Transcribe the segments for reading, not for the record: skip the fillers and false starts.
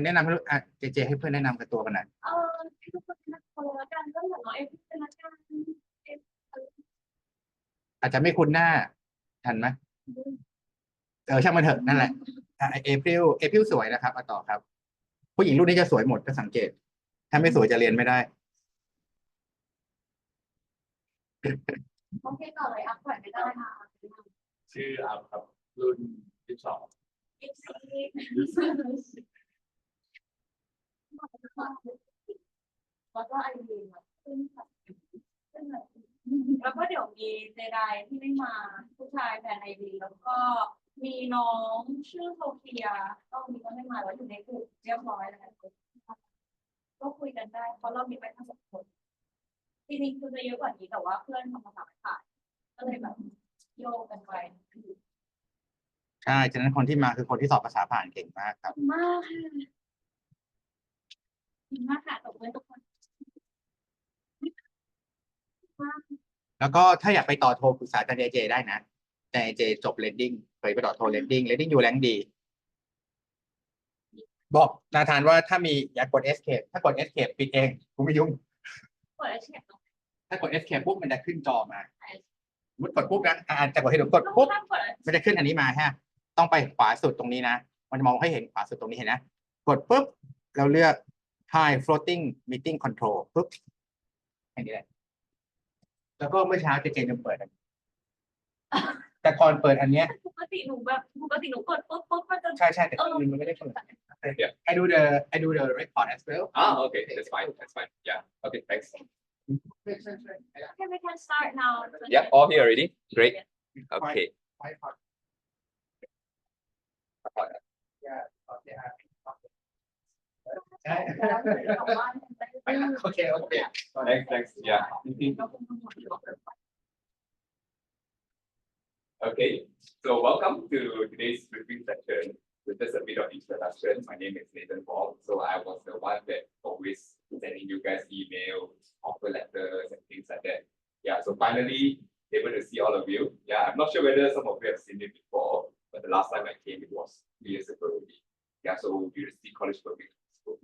แนะนำให้เจให้เพื่อนแนะนำกับตัวกันหน่อยให้ทุกคนนะคนละกันก็เหมือนน้องเอฟเป็นละกันอาจจะไม่คุ้นหน้าทันไหมช่างมันเถอะนั่นแหละเอพริลสวยนะครับต่อครับผู้หญิงรุ่นนี้จะสวยหมดก็สังเกตถ้าไม่สวยจะเรียนไม่ได้โอเคต่อเลยอัพก่อนไม่ได้ค่ะชื่ออัพครับรุ่น12แล้วก็ไอเดียแล้วก็เดี๋ยวมีเจไดที่ไม่มาผู้ชายแทนไอดีแล้วก็มีน้องชื่อโซเฟียก็มีก็ไม่มาแล้วอยู่ในกลุ่มเรียบร้อยแล้วก็คุยกันได้เพราะเรามีไปทั้ง2 คนจริงๆคือจะเยอะกว่านี้แต่ว่าเพื่อนทำภาษาไม่ผ่านก็เลยแบบโยกกันไปใช่ฉะนั้นคนที่มาคือคนที่สอบภาษาผ่านเก่งมากครับมากค่ะดีมากค่ะตบมือทุกคนแล้วก็ถ้าอยากไปต่อโทปรึกษาอาจารย์เจได้นะแต่เจจบเรดดิ้งเคยไปต่อโทเรดดิ้งอยู่แรงดีบอกนาธานว่าถ้ามีอยากกด escape ถ้ากด escape ปิดเองกูไม่ยุ่งถ้ากด escape ปุ๊บมันจะขึ้นจอมามุดกดปุ๊บนะจะกดให้ดูกดปุ๊บมันจะขึ้นอันนี้มาฮะต้องไปขวาสุดตรงนี้นะมันจะมองให้เห็นขวาสุดตรงนี้เห็นนะกดปุ๊บเราเลือก high floating meeting control ปุ๊บอันนี้แหละแล้วก็เมื่อเช้าเจยังเปิดแต่ก่อนเปิดอันเนี้ยปกติหนูกดปุ๊บมันจะใช่แต่มันไม่ได้เปิดI do the record as well okay that's fine yeah okay thanks Okay, we can start now. yeah all here already great okay okay thanks yeah okay so welcome to today's briefing session with just a bit of introduction. My name is Nathan Paul. So I was the one that always sending you guys emails, offer letters, and things like that. Yeah, so finally able to see all of you. Yeah, I'm not sure whether some of you have seen it before, but the last time I came, it was 3 years ago already. Yeah, so University College Public School,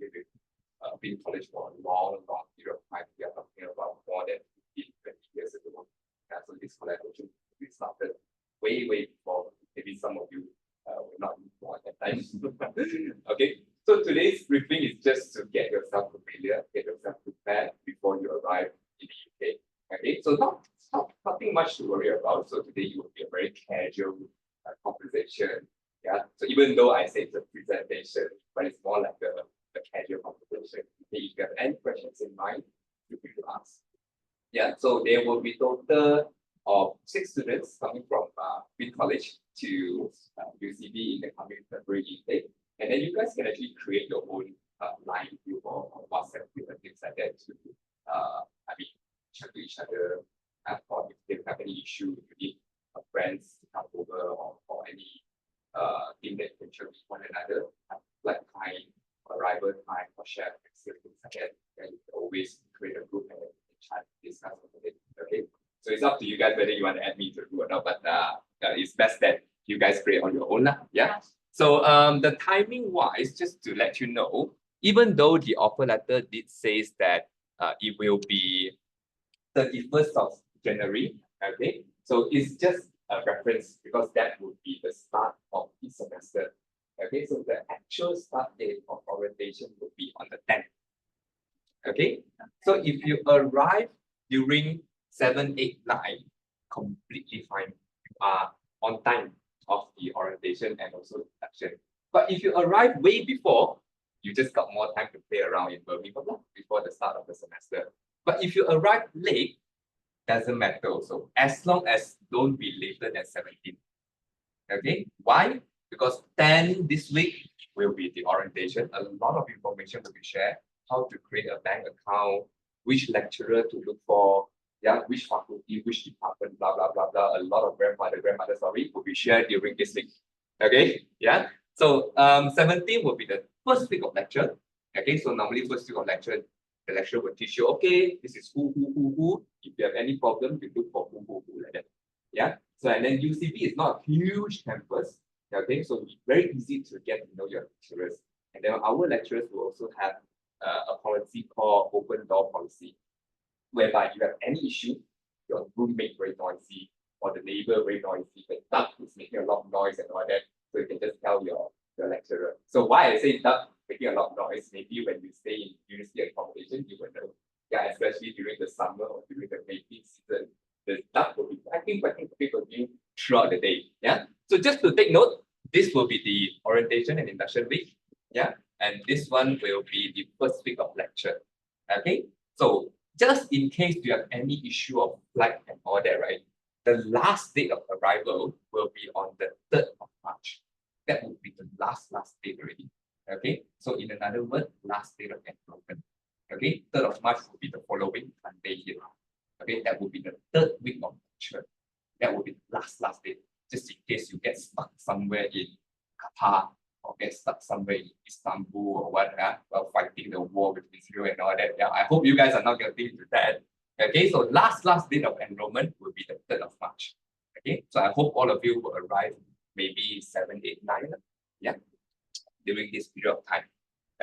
been college for a long period of time. We are talking about more than 15, 20 years ago. Yeah, so this collaboration we started way before. Maybe some of you will not know at that time. Okay, so today's briefing is just to get yourself familiar, get yourself prepared before you arrive in the UK. Okay, so nothing much to worry about. So today you will be a very casual conversation. Yeah, so even though I say it's a presentation, but it's more like a casual conversation. Okay, if you have any questions in mind, feel free to ask. Yeah, so there will be total of 6 students coming from Queen College to UCB in the coming February intake. And then you guys can actually create your own line group or WhatsApp group and things like that to, chat to each other. Or if they have any issue, if you need friends to come over or any thing that you can share with one another, like time, arrival time, or share things like that. And you can always create a group and chat, discuss about it. Okay. So it's up to you guys whether you want to add me to the group or not, but it's best that you guys create on your own. Yeah. So the timing wise, just to let you know, even though the offer letter did says that it will be 31st of January, okay? So it's just a reference because that would be the start of the semester. Okay, so the actual start date of orientation will be on the 10th. Okay, so if you arrive during 7, 8, 9, completely fine. You are on time of the orientation and also induction. But if you arrive way before, you just got more time to play around in Birmingham before the start of the semester. But if you arrive late, doesn't matter also, as long as don't be later than 17. Okay, why? Because 10 this week will be the orientation. A lot of information will be shared, how to create a bank account, which lecturer to look for, yeah, which faculty, which department, blah, blah, blah, blah. A lot of grandmother story will be shared during this week. Okay, yeah. So 17 will be the first week of lecture. Okay, so normally first week of lecture, the lecturer will teach you, okay, this is who. If you have any problem, you look for who, like that. Yeah. So and then UCB is not a huge campus. Okay, so it's very easy to get to know your lecturers. And then our lecturers will also have a policy called open door policy, whereby you have any issue, your roommate very noisy, or the neighbor very noisy, the duck is making a lot of noise and all that, so you can just tell your lecturer. So why I say duck making a lot of noise, maybe when you stay in university accommodation, you will know. Yeah, especially during the summer or during the mating season, the duck will be quacking throughout the day. Yeah. So just to take note, this will be the orientation and induction week. Yeah. And this one will be the first week of lecture. Okay. So just in case you have any issue of flight and all that, right? The last date of arrival will be on the 3rd of March. That would be the last date already. Okay. So in another word, last date of enrollment. Okay. 3rd of March will be the following Monday here. Okay. That will be the 3rd week of lecture. That will be the last date. Just in case you get stuck somewhere in Qatar or get stuck somewhere in Istanbul or what, while fighting the war with Israel and all that. Yeah, I hope you guys are not getting into that. Okay, so last date of enrollment will be the 3rd of March. Okay, so I hope all of you will arrive maybe 7, 8, 9. Yeah, during this period of time.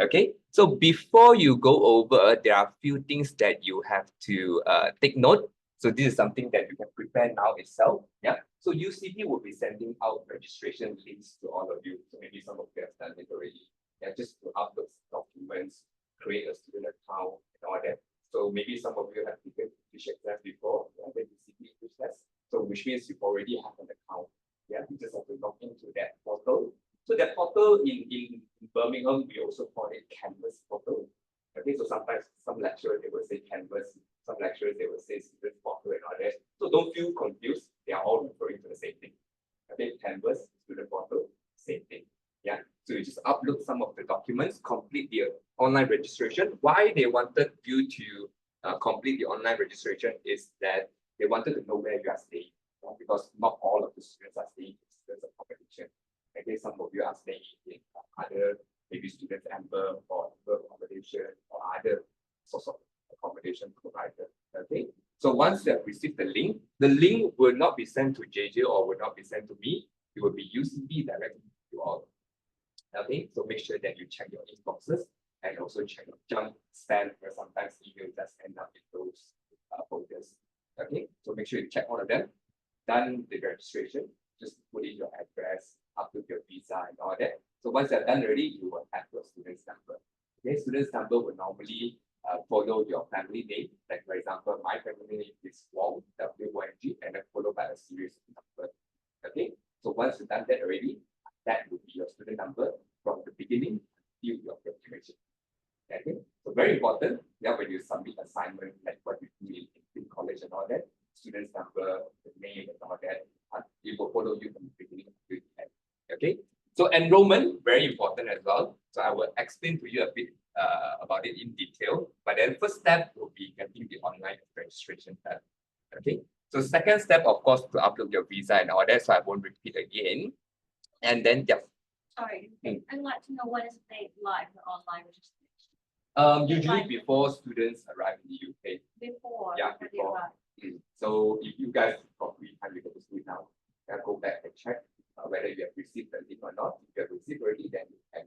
Okay, so before you go over, there are a few things that you have to take note. So this is something that you can prepare now itself. Yeah. So UCB will be sending out registration links to all of you. So maybe some of you have done it already. Yeah, just to upload documents, create a student account and all that. So maybe some of you have taken English exams before, yeah, the UCB English test. So which means you already have an account. Yeah, you just have to log into that portal. So that portal in Birmingham, we also call it Canvas portal. Okay, so sometimes some lecturers they will say Canvas, some lecturers they will say student portal and all that. So don't feel confused. They are all referring to the same thing. Okay, Canvas, student portal, same thing. Yeah. So you just upload some of the documents, complete the online registration. Why they wanted you to complete the online registration is that they wanted to know where you are staying. Because not all of the students are staying in students accommodation. Okay, some of you are staying in other maybe student amber or accommodation or other sorts of accommodation provider. Okay, so once you have received the link will not be sent to JJ or will not be sent to me. It will be UCB directly to you all. Okay, so make sure that you check your inboxes and also check your junk, spam, because sometimes email just end up in those folders. Okay, so make sure you check all of them. Done the registration, just put in your address, upload your visa and all that. So once you're done already, you will have your student's number. Okay, student's number will normally follow your family name. Like for example, my family name is Wong, W-O-N-G, and then followed by a series of numbers. Okay, so once you've done that already, that will be your student number from the beginning till your graduation. Okay, so very important. Yeah, when you submit assignment, like what you do in college and all that, student's number, the name and all that, it will follow you from the beginning to the end. Okay, so enrollment, very important as well. So I will explain to you a bit about it in detail. But then first step will be getting the online registration done. Okay, so second step, of course, to upload your visa and all that. So I won't repeat again. And then, yeah. Sorry, I'd like to know what is the date like for online registration? Usually before students arrive in the UK. Before. Yeah, before. So if you guys got free time, you go to school now. Go back and check whether you have received the link or not. If you have received already, then you can.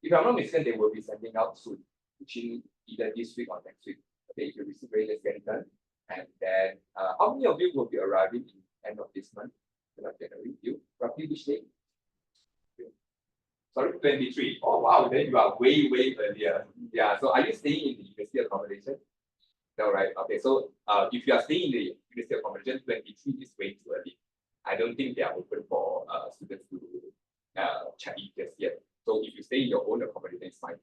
If I'm not mistaken, they will be sending out soon, which either this week or next week. Okay, if you receive already, let's get it done. And then, how many of you will be arriving in the end of this month? January, you roughly which date? Sorry, 23. Oh wow, then you are way earlier. Yeah. So are you staying in the university accommodation? No, right? Okay. So if you are staying in the university accommodation, 23 is way too early. I don't think they are open for students to check in just yet. So if you stay in your own accommodation, it's fine.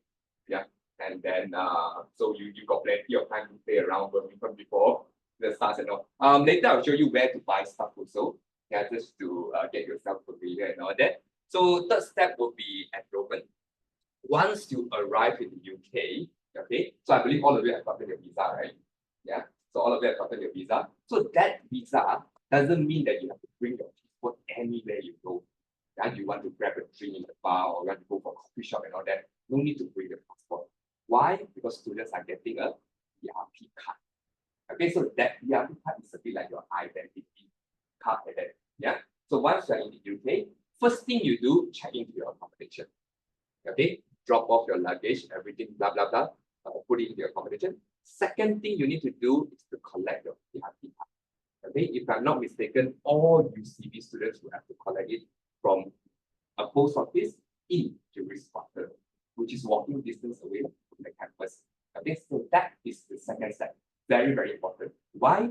Yeah. And then so you got plenty of time to play around Birmingham before the starts and all. Later I'll show you where to buy stuff also. Yeah, just to get yourself familiar and all that. So third step will be enrollment. Once you arrive in the UK, okay, so I believe all of you have gotten your visa, right? Yeah, so all of you have gotten your visa. So that visa doesn't mean that you have to bring your passport anywhere you go. And you want to grab a drink in the bar or you want to go for a coffee shop and all that. No need to bring your passport. Why? Because students are getting a ERP card. Okay, so that ERP card is a bit like your identity card like that. Yeah. So once you're in the UK, first thing you do, check into your accommodation. Okay. drop off your luggage, everything, blah, blah, blah, put it in your accommodation. Second thing you need to do is to collect your BRP card. Okay, if I'm not mistaken, all UCB students will have to collect it from a post office in Juris Quarter, which is walking distance away from the campus. Okay, so that is the second step. Very, very important. Why?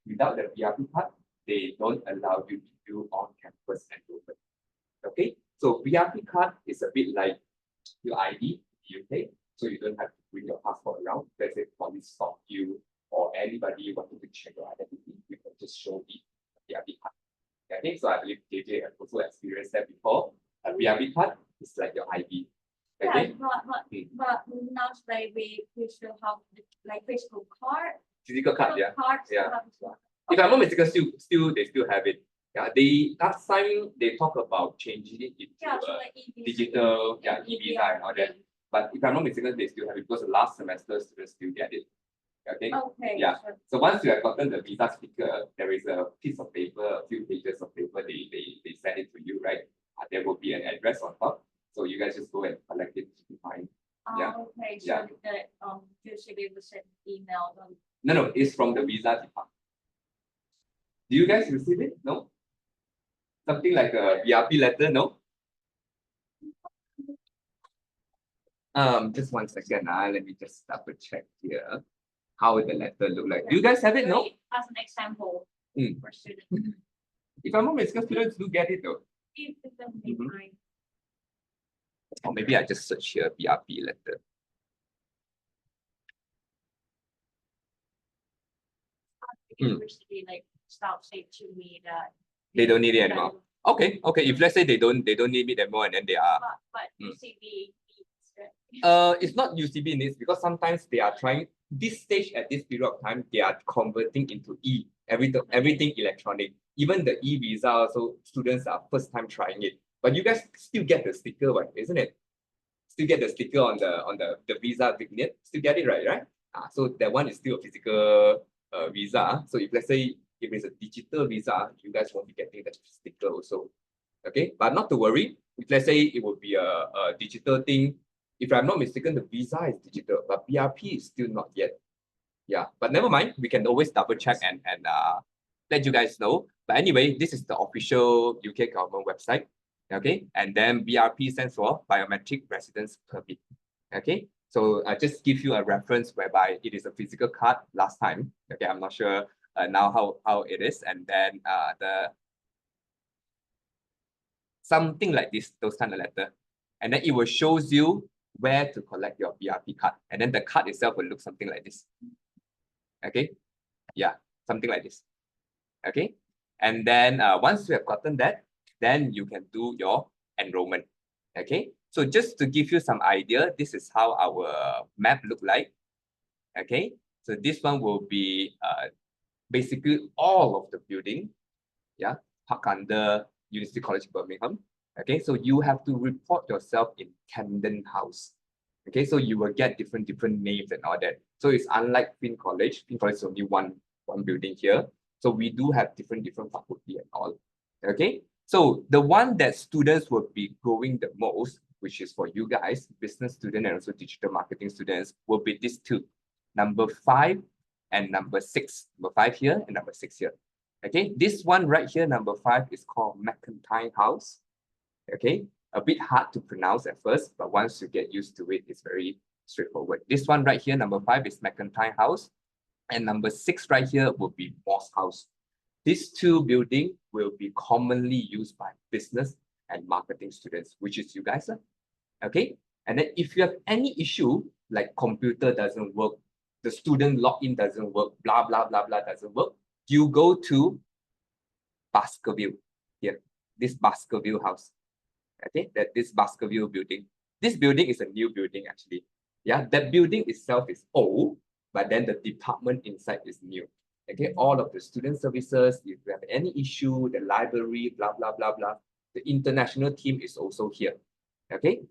Without the BRP card, they don't allow you to do on-campus enrollment. Okay, so BRP card is a bit like your ID in the UK, so you don't have to bring your passport around. Let's say police stop you or anybody wanting to check your identity, you can just show the BRP card. Okay, so I believe JJ has also experienced that before. A BRP card is like your ID. Okay, But now today we still have like physical card. physical card, yeah. Cards Yeah. have as well. If I'm not mistaken, they still have it. Yeah, they last time they talk about changing it into Yeah, so like EVC, digital, yeah, e-visa and all that. thing. But if I'm not mistaken, they still have it because the last semester students still get it. Okay. Okay. Yeah. Sure. So once you have gotten the visa sticker, there is a piece of paper, a few pages of paper. They send it to you, right? There will be an address on top. So you guys just go and collect it. Fine. Yeah. Okay. So Yeah. that UCB will send emails on. No, it's from the visa department. Do you guys receive it? No? Something like a BRP letter, no? Just 1 second. Let me just double check here how the letter look like. Do you guys have it? No? As an example for students. If I'm not mistaken, students do get it though. If it doesn't be Mhm. fine. Or maybe I just search here BRP letter. University like staff say to me that They don't need it anymore. Okay. If let's say they don't need it anymore and then they are but UCB needs it. it's not UCB needs because sometimes they are trying this stage at this period of time, they are converting into everything electronic. Even the e-visa also students are first time trying it. But you guys still get the sticker, right? Isn't it? Still get the sticker on the visa vignette. Still get it right? So that one is still a physical visa. So if let's say if it's a digital visa, you guys won't be getting that sticker also. Okay, but not to worry. If let's say it would be a digital thing, if I'm not mistaken, the visa is digital, but BRP is still not yet. Yeah, but never mind. We can always double check and let you guys know. But anyway, this is the official UK government website. Okay, and then BRP stands for Biometric Residence Permit. Okay, so I just give you a reference whereby it is a physical card last time. Okay, I'm not sure now how it is, and then the something like this, those kind of letter, and then it will shows you where to collect your BRP card, and then the card itself will look something like this. Okay, yeah, something like this. Okay, and then once you have gotten that, then you can do your enrollment. Okay, so just to give you some idea, this is how our map look like. Okay, so this one will be basically all of the building, yeah, park under University College Birmingham. Okay, so you have to report yourself in Camden House. Okay, so you will get different names and all that. So it's unlike Queen College. Queen College is only one building here. So we do have different faculty and all. Okay, so the one that students will be growing the most, which is for you guys, business student and also digital marketing students, will be these two, number 5 and number 6. Number 5 here and number 6 here. Okay, this one right here, number 5, is called McIntyre House. Okay, a bit hard to pronounce at first, but once you get used to it, it's very straightforward. This one right here, number 5, is McIntyre House, and number 6 right here will be Moss House. These two buildings will be commonly used by business and marketing students, which is you guys. Okay, and then if you have any issue like computer doesn't work, the student login doesn't work, blah blah blah blah doesn't work, you go to Baskerville here, this Baskerville house. Okay, this Baskerville building. This building is a new building actually. Yeah, that building itself is old, but then the department inside is new. Okay, all of the student services, if you have any issue, the library, blah blah blah blah, the international team is also here. Okay,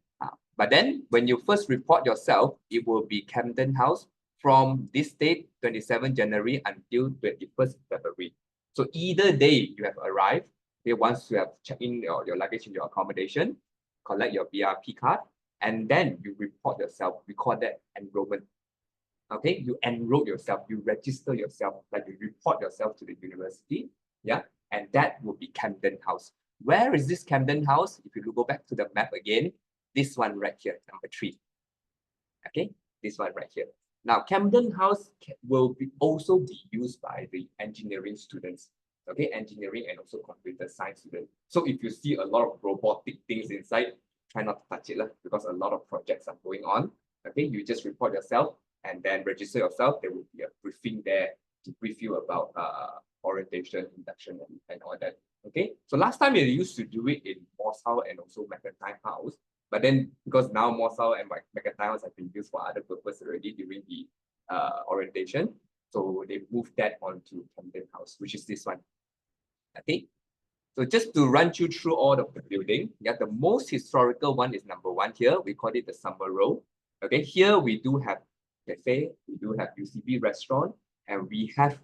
but then when you first report yourself, it will be Camden House from this date, 27 January until 21st February. So either day you have arrived, okay, once you have checked in your luggage in your accommodation, collect your BRP card, and then you report yourself. We call that enrollment. Okay, you enroll yourself, you register yourself, like you report yourself to the university, yeah, and that will be Camden House. Where is this Camden House? If you go back to the map again, this one right here, number 3. Okay, this one right here. Now, Camden House will also be used by the engineering students, okay, engineering and also computer science students. So if you see a lot of robotic things inside, try not to touch it because a lot of projects are going on. Okay, you just report yourself and then register yourself. There will be a briefing there to brief you about orientation, induction, and all that. Okay, so last time you used to do it in Mossau and also McIntyre House, but then because now Mossau and McIntyre House have been used for other purposes already during the orientation, so they moved that onto Camden House, which is this one. Okay, so just to run you through all of the building, yeah, the most historical one is number 1 here. We call it the Summer Row. Okay, here we do have cafe, we do have UCB restaurant, and we have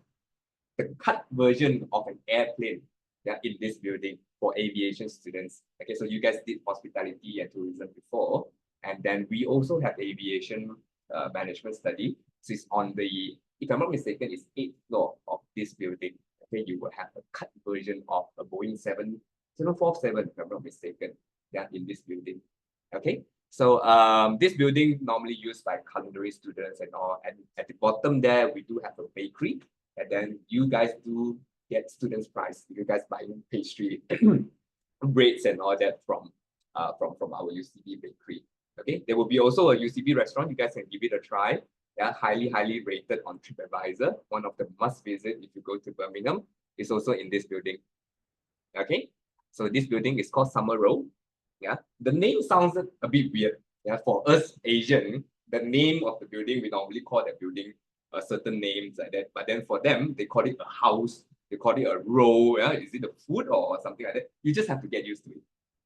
the cut version of an airplane, yeah, in this building for aviation students. Okay, so you guys did hospitality and tourism before, and then we also have aviation management study. So it's on the, if I'm not mistaken, it's 8th floor of this building. Okay, you will have a cut version of a Boeing 747, if I'm not mistaken, yeah, in this building. Okay, so this building normally used by culinary students and all, and at the bottom there we do have a bakery, and then you guys do get students' price if you guys buying pastry, breads and all that from our UCB bakery. Okay, there will be also a UCB restaurant. You guys can give it a try. Yeah, highly rated on TripAdvisor. One of the must visit if you go to Birmingham is also in this building. Okay, so this building is called Summer Row. Yeah, the name sounds a bit weird. Yeah, for us Asian, the name of the building, we normally call that building a certain names like that. But then for them, they call it a house. They call it a row. Yeah, is it a food or something like that? You just have to get used to it.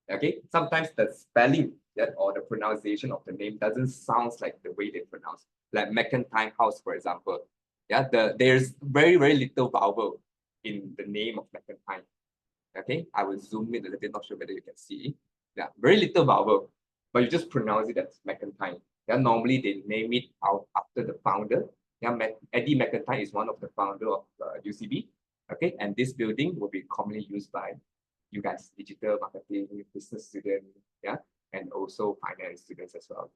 Okay, sometimes the spelling that or the pronunciation of the name doesn't sound like the way they pronounce. Like McIntyre House, for example. Yeah, there's very little vowel in the name of McIntyre. Okay, I will zoom in a little bit, not sure whether you can see. Yeah, very little vowel, but you just pronounce it as McIntyre. Yeah, normally they name it out after the founder. Yeah, Eddie McIntyre is one of the founder of UCB. Okay, and this building will be commonly used by you guys, digital marketing, business students, yeah, and also finance students as well.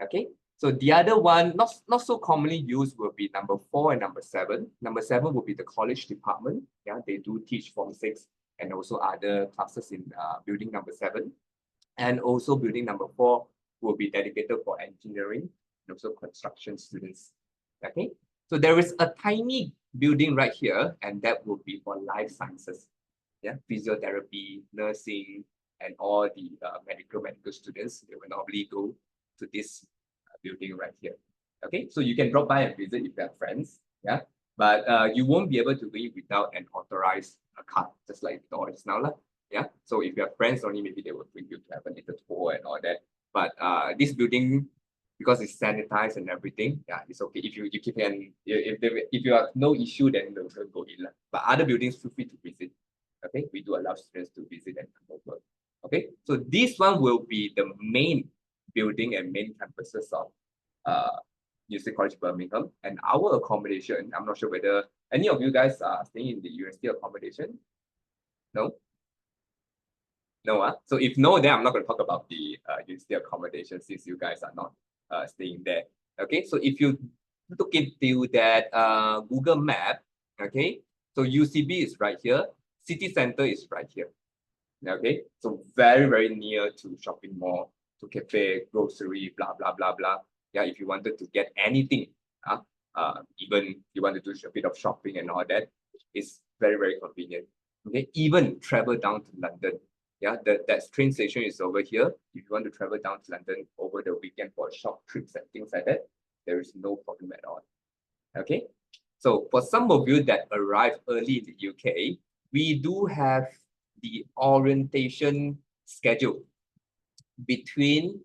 Okay, so the other one, not so commonly used, will be number 4 and number 7. Number 7 will be the college department. Yeah, they do teach Form 6 and also other classes in building number 7. And also building number 4 will be dedicated for engineering and also construction students. Okay, so there is a tiny building right here, and that will be for life sciences. Yeah, physiotherapy, nursing, and all the medical students, they will normally go to this building right here. Okay, so you can drop by and visit if you have friends. Yeah, but you won't be able to leave without an authorized card, just like the just now. Yeah, so if you have friends only, maybe they will bring you to have a little tour and all that. But this building, because it's sanitized and everything, yeah, it's okay. If you can, if you have no issue, then they'll go in. But other buildings, feel free to visit. Okay, we do allow students to visit and come over. Okay, so this one will be the main building and main campuses of UC College Birmingham. And our accommodation, I'm not sure whether any of you guys are staying in the university accommodation. No? No, so if no, then I'm not going to talk about the university accommodation since you guys are not staying there. Okay, so if you look into that Google map, okay, so UCB is right here, city center is right here. Okay, so very near to shopping mall, to cafe, grocery, blah blah. Yeah, if you wanted to get anything, even you want to do a bit of shopping and all that, it's very convenient. Okay, even travel down to London. Yeah, that train station is over here. If you want to travel down to London over the weekend for short trips and things like that, there is no problem at all. Okay, so for some of you that arrive early in the UK, we do have the orientation schedule between,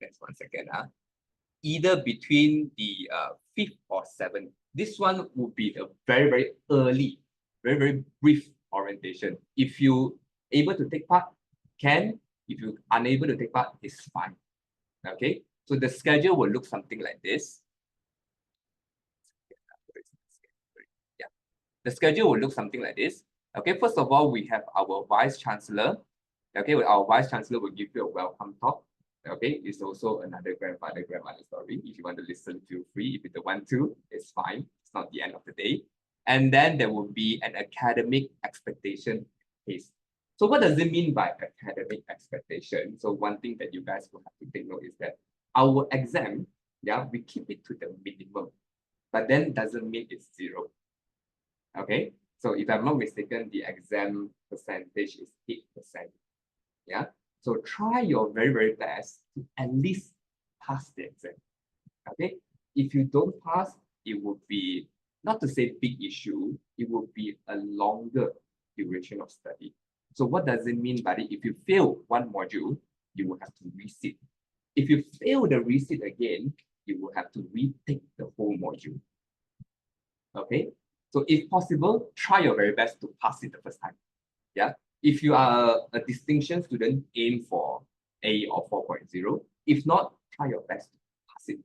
let's 1 second, either between the 5th or 7th. This one would be a very early, very brief orientation. If you able to take part, can. If you unable to take part, it's fine. Okay, so the schedule will look something like this. Yeah, the schedule will look something like this. Okay, first of all, we have our Vice Chancellor. Okay, our Vice Chancellor will give you a welcome talk. Okay, it's also another grandmother story. If you want to listen, feel free. If you don't want to, it's fine. It's not the end of the day. And then there will be an academic expectation case. So what does it mean by academic expectation? So one thing that you guys will have to take note is that our exam, yeah, we keep it to the minimum, but then doesn't mean it's zero. Okay, so if I'm not mistaken, the exam percentage is 8%. Yeah, so try your very, very best to at least pass the exam. Okay, if you don't pass, it would be, not to say big issue, it would be a longer duration of study. So what does it mean by it? If you fail one module, you will have to resit. If you fail the resit again, you will have to retake the whole module. Okay, so if possible, try your very best to pass it the first time. Yeah, if you are a distinction student, aim for A or 4.0. If not, try your best to pass it.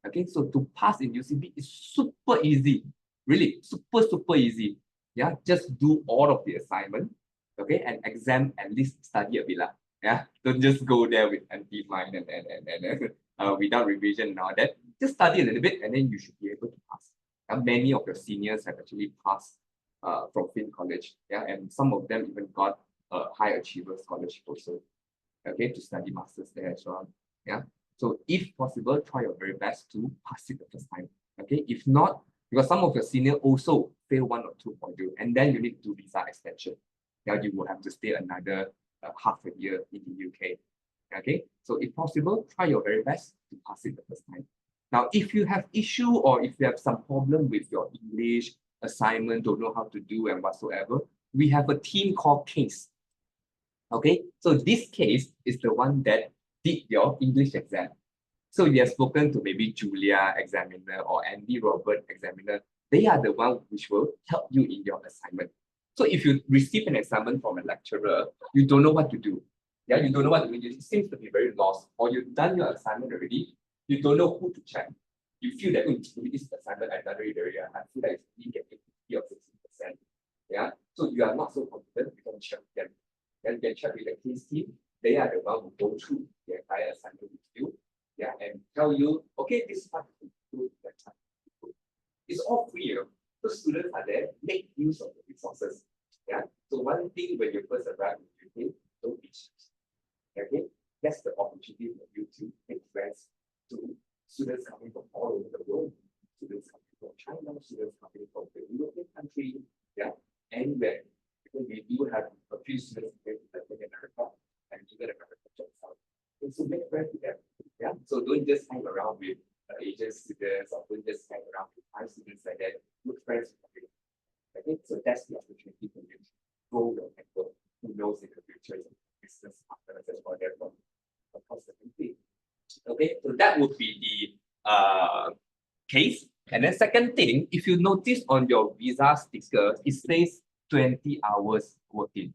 Okay, so to pass in UCB is super easy, really super, super easy. Yeah, just do all of the assignment. Okay, and exam at least study a bit lah. Yeah, don't just go there with empty mind and without revision and all that. Just study a little bit and then you should be able to pass. And many of your seniors have actually passed from Fin College, yeah, and some of them even got a high achiever scholarship also, okay, to study masters there as well. Yeah, so if possible, try your very best to pass it the first time. Okay, if not, because some of your senior also fail 1 or 2 modules, and then you need to do visa extension. Yeah, you will have to stay another half a year in the UK. Okay, so if possible, try your very best to pass it the first time. Now, if you have issue or if you have some problem with your English assignment, don't know how to do and whatsoever, we have a team called CASE. Okay, so this CASE is the one that did your English exam. So you have spoken to maybe Julia examiner or Andy Robert examiner. They are the one which will help you in your assignment. So if you receive an assignment from a lecturer, you don't know what to do. Yeah, you don't know what to do. You seem to be very lost, or you've done your assignment already. You don't know who to check. You feel that this assignment I've done it already. I feel like it's really getting 50 or 60%. Yeah, so you are not so confident. You can check them. Then you can check with the case team. They are the one who go through the entire assignment with you. Yeah, and tell you, okay, this is what you do, that time. It's all free, you know. So students are there, make use of the resources. Yeah. So one thing when you first arrive in UK, don't be shy. Okay, that's the opportunity for you to make friends to students coming from all over the world, students coming from China, students coming from the European country, yeah, anywhere. Because we do have a few students in Latin America and even America themselves. And so make friends with them. Yeah, so don't just hang around with Asian students or don't just hang around with Thai students like that. Make friends with them. Okay, so that's the opportunity for you to grow your network. Who knows in the future business partners as well there from across the country. Okay, so that would be the case. And then second thing, if you notice on your visa sticker, it says 20 hours working.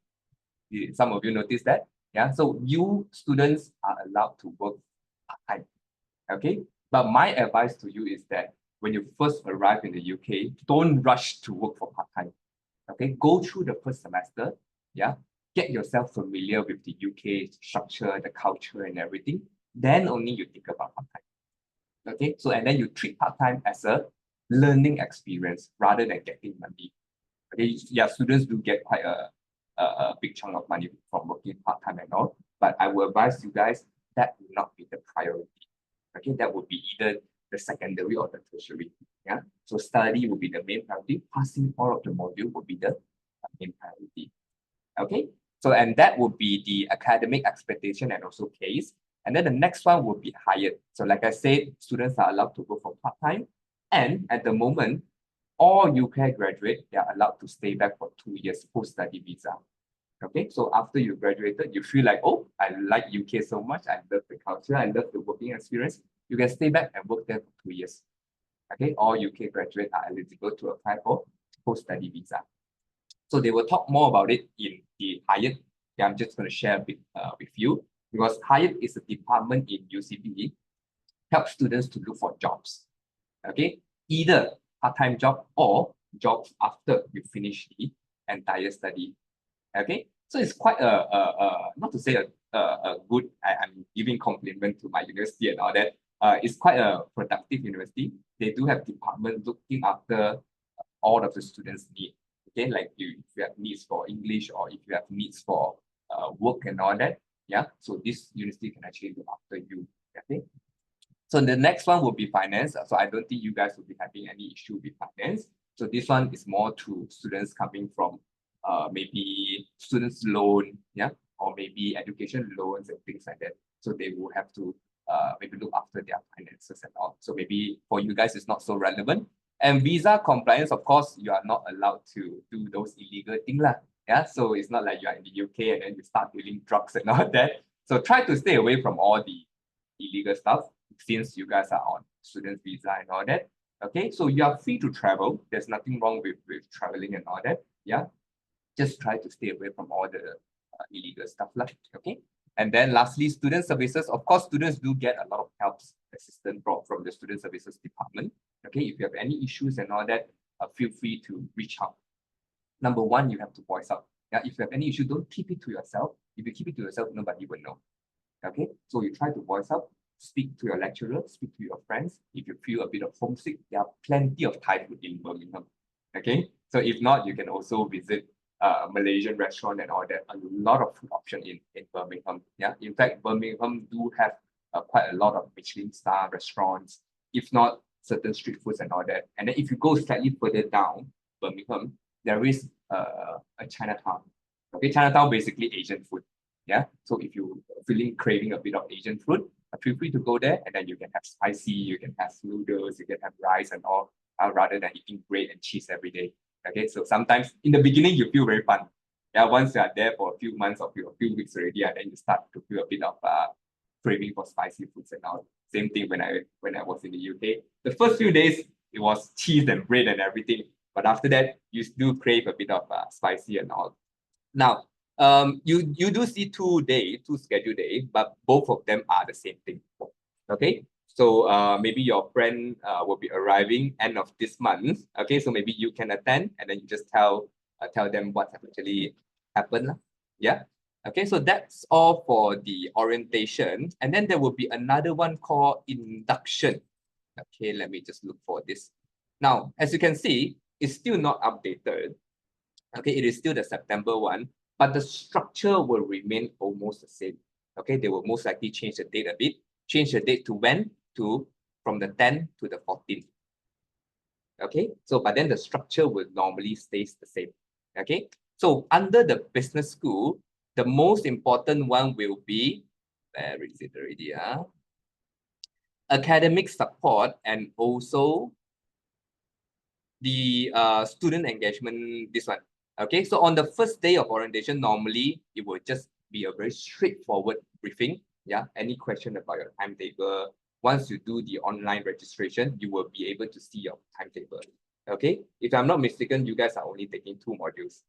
Some of you notice that? Yeah, so you students are allowed to work part-time. Okay, but my advice to you is that when you first arrive in the UK, don't rush to work for part-time. Okay, go through the first semester, yeah, get yourself familiar with the UK structure, the culture and everything. Then only you think about part-time. Okay, so and then you treat part-time as a learning experience rather than getting money. Okay, yeah, students do get quite a big chunk of money from working part-time and all, but I will advise you guys that will not be the priority. Okay, that would be either the secondary or the tertiary. Yeah, so study will be the main priority. Passing all of the module will be the main priority. Okay, so and that would be the academic expectation and also case. And then the next one would be hired. So like I said, students are allowed to go for part-time. And at the moment, all UK graduates, they are allowed to stay back for 2 years post-study visa. Okay, so after you graduated, you feel like, oh, I like UK so much. I love the culture. I love the working experience. You can stay back and work there for 2 years. Okay, all UK graduates are eligible to apply for post-study visa. So they will talk more about it in the higher. Yeah, I'm just going to share a bit with you. because Hired is a department in UCB, helps students to look for jobs. Okay, either part-time job or jobs after you finish the entire study. Okay, so it's quite not to say a good, I'm giving compliment to my university and all that. It's quite a productive university. They do have department looking after all of the students' need. Okay, like if you have needs for English or if you have needs for work and all that. Yeah, so this university can actually look after you. Okay. So the next one will be finance. So I don't think you guys will be having any issue with finance. So this one is more to students coming from maybe students loan, yeah, or maybe education loans and things like that. So they will have to maybe look after their finances and all. So maybe for you guys it's not so relevant. And visa compliance, of course, you are not allowed to do those illegal things lah. Yeah, so it's not like you are in the UK and then you start dealing drugs and all that. So try to stay away from all the illegal stuff since you guys are on student visa and all that. Okay, so you are free to travel. There's nothing wrong with traveling and all that. Yeah, just try to stay away from all the illegal stuff lah. Okay, and then lastly, student services. Of course, students do get a lot of help assistance from the student services department. Okay, if you have any issues and all that, feel free to reach out. Number one, you have to voice out. Yeah, if you have any issue, don't keep it to yourself. If you keep it to yourself, nobody will know. Okay, so you try to voice out, speak to your lecturer, speak to your friends. If you feel a bit of homesick, there are plenty of Thai food in Birmingham. Okay, so if not, you can also visit Malaysian restaurant and all that. A lot of food option in Birmingham. Yeah, in fact, Birmingham do have quite a lot of Michelin star restaurants, if not certain street foods and all that. And then if you go slightly further down Birmingham, there is a Chinatown. Okay, Chinatown basically Asian food. Yeah, so if you feeling craving a bit of Asian food, feel free to go there, and then you can have spicy, you can have noodles, you can have rice and all, rather than eating bread and cheese every day. Okay, so sometimes in the beginning you feel very fun. Yeah, once you are there for a few months or a few weeks already, and then you start to feel a bit of craving for spicy foods and all. Same thing when I was in the UK. The first few days it was cheese and bread and everything, but after that you do crave a bit of spicy and all. Now, you do see two scheduled days, but both of them are the same thing. Okay, so maybe your friend will be arriving end of this month. Okay, so maybe you can attend and then you just tell them what actually happened. Yeah. Okay, so that's all for the orientation, and then there will be another one called induction. Okay, let me just look for this. Now, as you can see, it's still not updated. Okay, it is still the September one, but the structure will remain almost the same. Okay, they will most likely change the date a bit. Change the date to when? From the 10th to the 14th. Okay, so but then the structure will normally stays the same. Okay, so under the business school, the most important one will be, where is it already? Academic support, and also the student engagement, this one. Okay, so on the first day of orientation, normally it will just be a very straightforward briefing. Yeah, any question about your timetable. Once you do the online registration, you will be able to see your timetable. Okay, if I'm not mistaken, you guys are only taking 2 modules.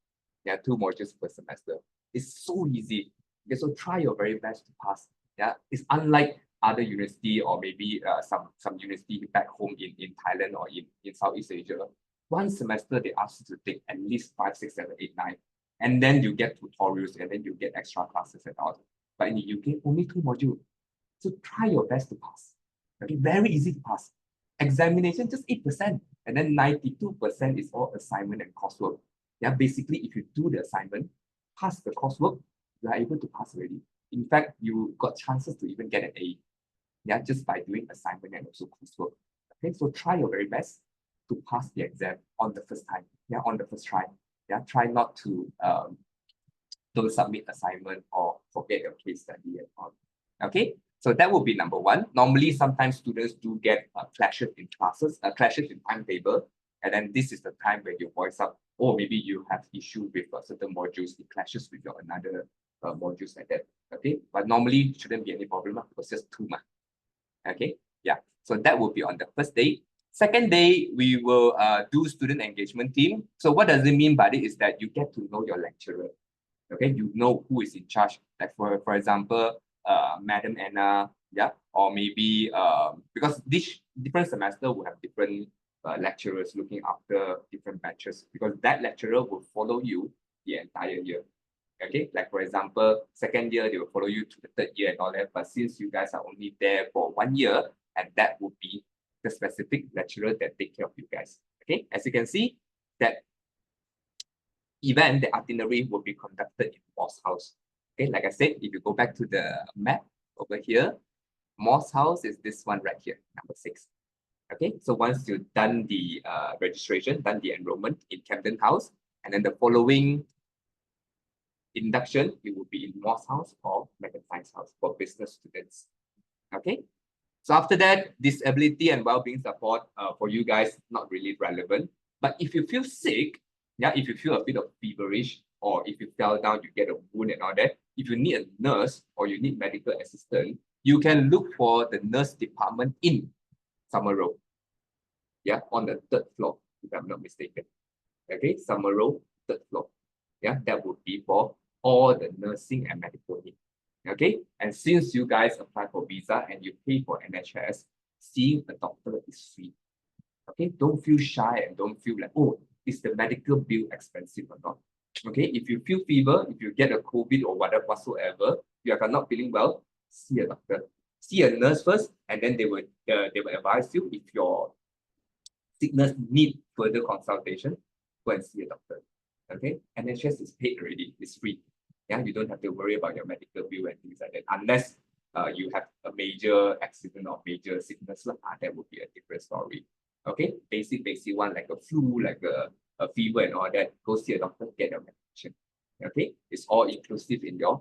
Yeah, 2 modules per semester. It's so easy. Okay, so try your very best to pass. Yeah, it's unlike other university or maybe some university back home in Thailand or in Southeast Asia. One semester they ask you to take at least 5, 6, 7, 8, 9, and then you get tutorials and then you get extra classes and all. But in the UK, only 2 modules. So try your best to pass. Okay, very easy to pass. Examination just 8%, and then 92% is all assignment and coursework. Yeah, basically, if you do the assignment, pass the coursework, you are able to pass already. In fact, you got chances to even get an A. Yeah, just by doing assignment and also coursework. Okay, so try your very best to pass the exam on the first time. Yeah, on the first try. Yeah, try not to don't submit assignment or forget your case study and all. Okay, so that would be number one. Normally, sometimes students do get clashes in classes, clashes in timetable, and then this is the time where you voice up, or maybe you have issue with certain modules, it clashes with your another modules like that. Okay, but normally it shouldn't be any problem because just 2 months. Okay, yeah. So that will be on the first day. Second day, we will do student engagement team. So what does it mean by it is that you get to know your lecturer. Okay, you know who is in charge. Like for example, Madam Anna, yeah, or maybe because this different semester will have different lecturers looking after different batches, because that lecturer will follow you the entire year. Okay, like for example, second year they will follow you to the third year and all that. But since you guys are only there for 1 year, and that would be the specific lecturer that take care of you guys. Okay, as you can see, that event, the itinerary will be conducted in Moss House. Okay, like I said, if you go back to the map over here, Moss House is this one right here, number 6. Okay, so once you've done the registration, done the enrollment in Camden House, and then the following induction, it will be in Moss House or Science House for business students. Okay, so after that, disability and well-being support for you guys, not really relevant. But if you feel sick, yeah, if you feel a bit of feverish, or if you fell down, you get a wound and all that, if you need a nurse or you need medical assistance, you can look for the nurse department in Summer Row. Yeah, on the 3rd floor, if I'm not mistaken. Okay, Summer Row, 3rd floor. Yeah, that would be for all the nursing and medical need. Okay, and since you guys apply for visa and you pay for NHS, seeing a doctor is free. Okay, don't feel shy and don't feel like, oh, is the medical bill expensive or not? Okay, if you feel fever, if you get a COVID or whatever whatsoever, you are not feeling well, see a doctor. See a nurse first, and then they will advise you if your sickness need further consultation, go and see a doctor. Okay, NHS is paid already, it's free. Yeah, you don't have to worry about your medical bill and things like that, unless you have a major accident or major sickness. That would be a different story. Okay, basic one like a flu, like a fever and all that, go see a doctor, get your medication. Okay, it's all inclusive in your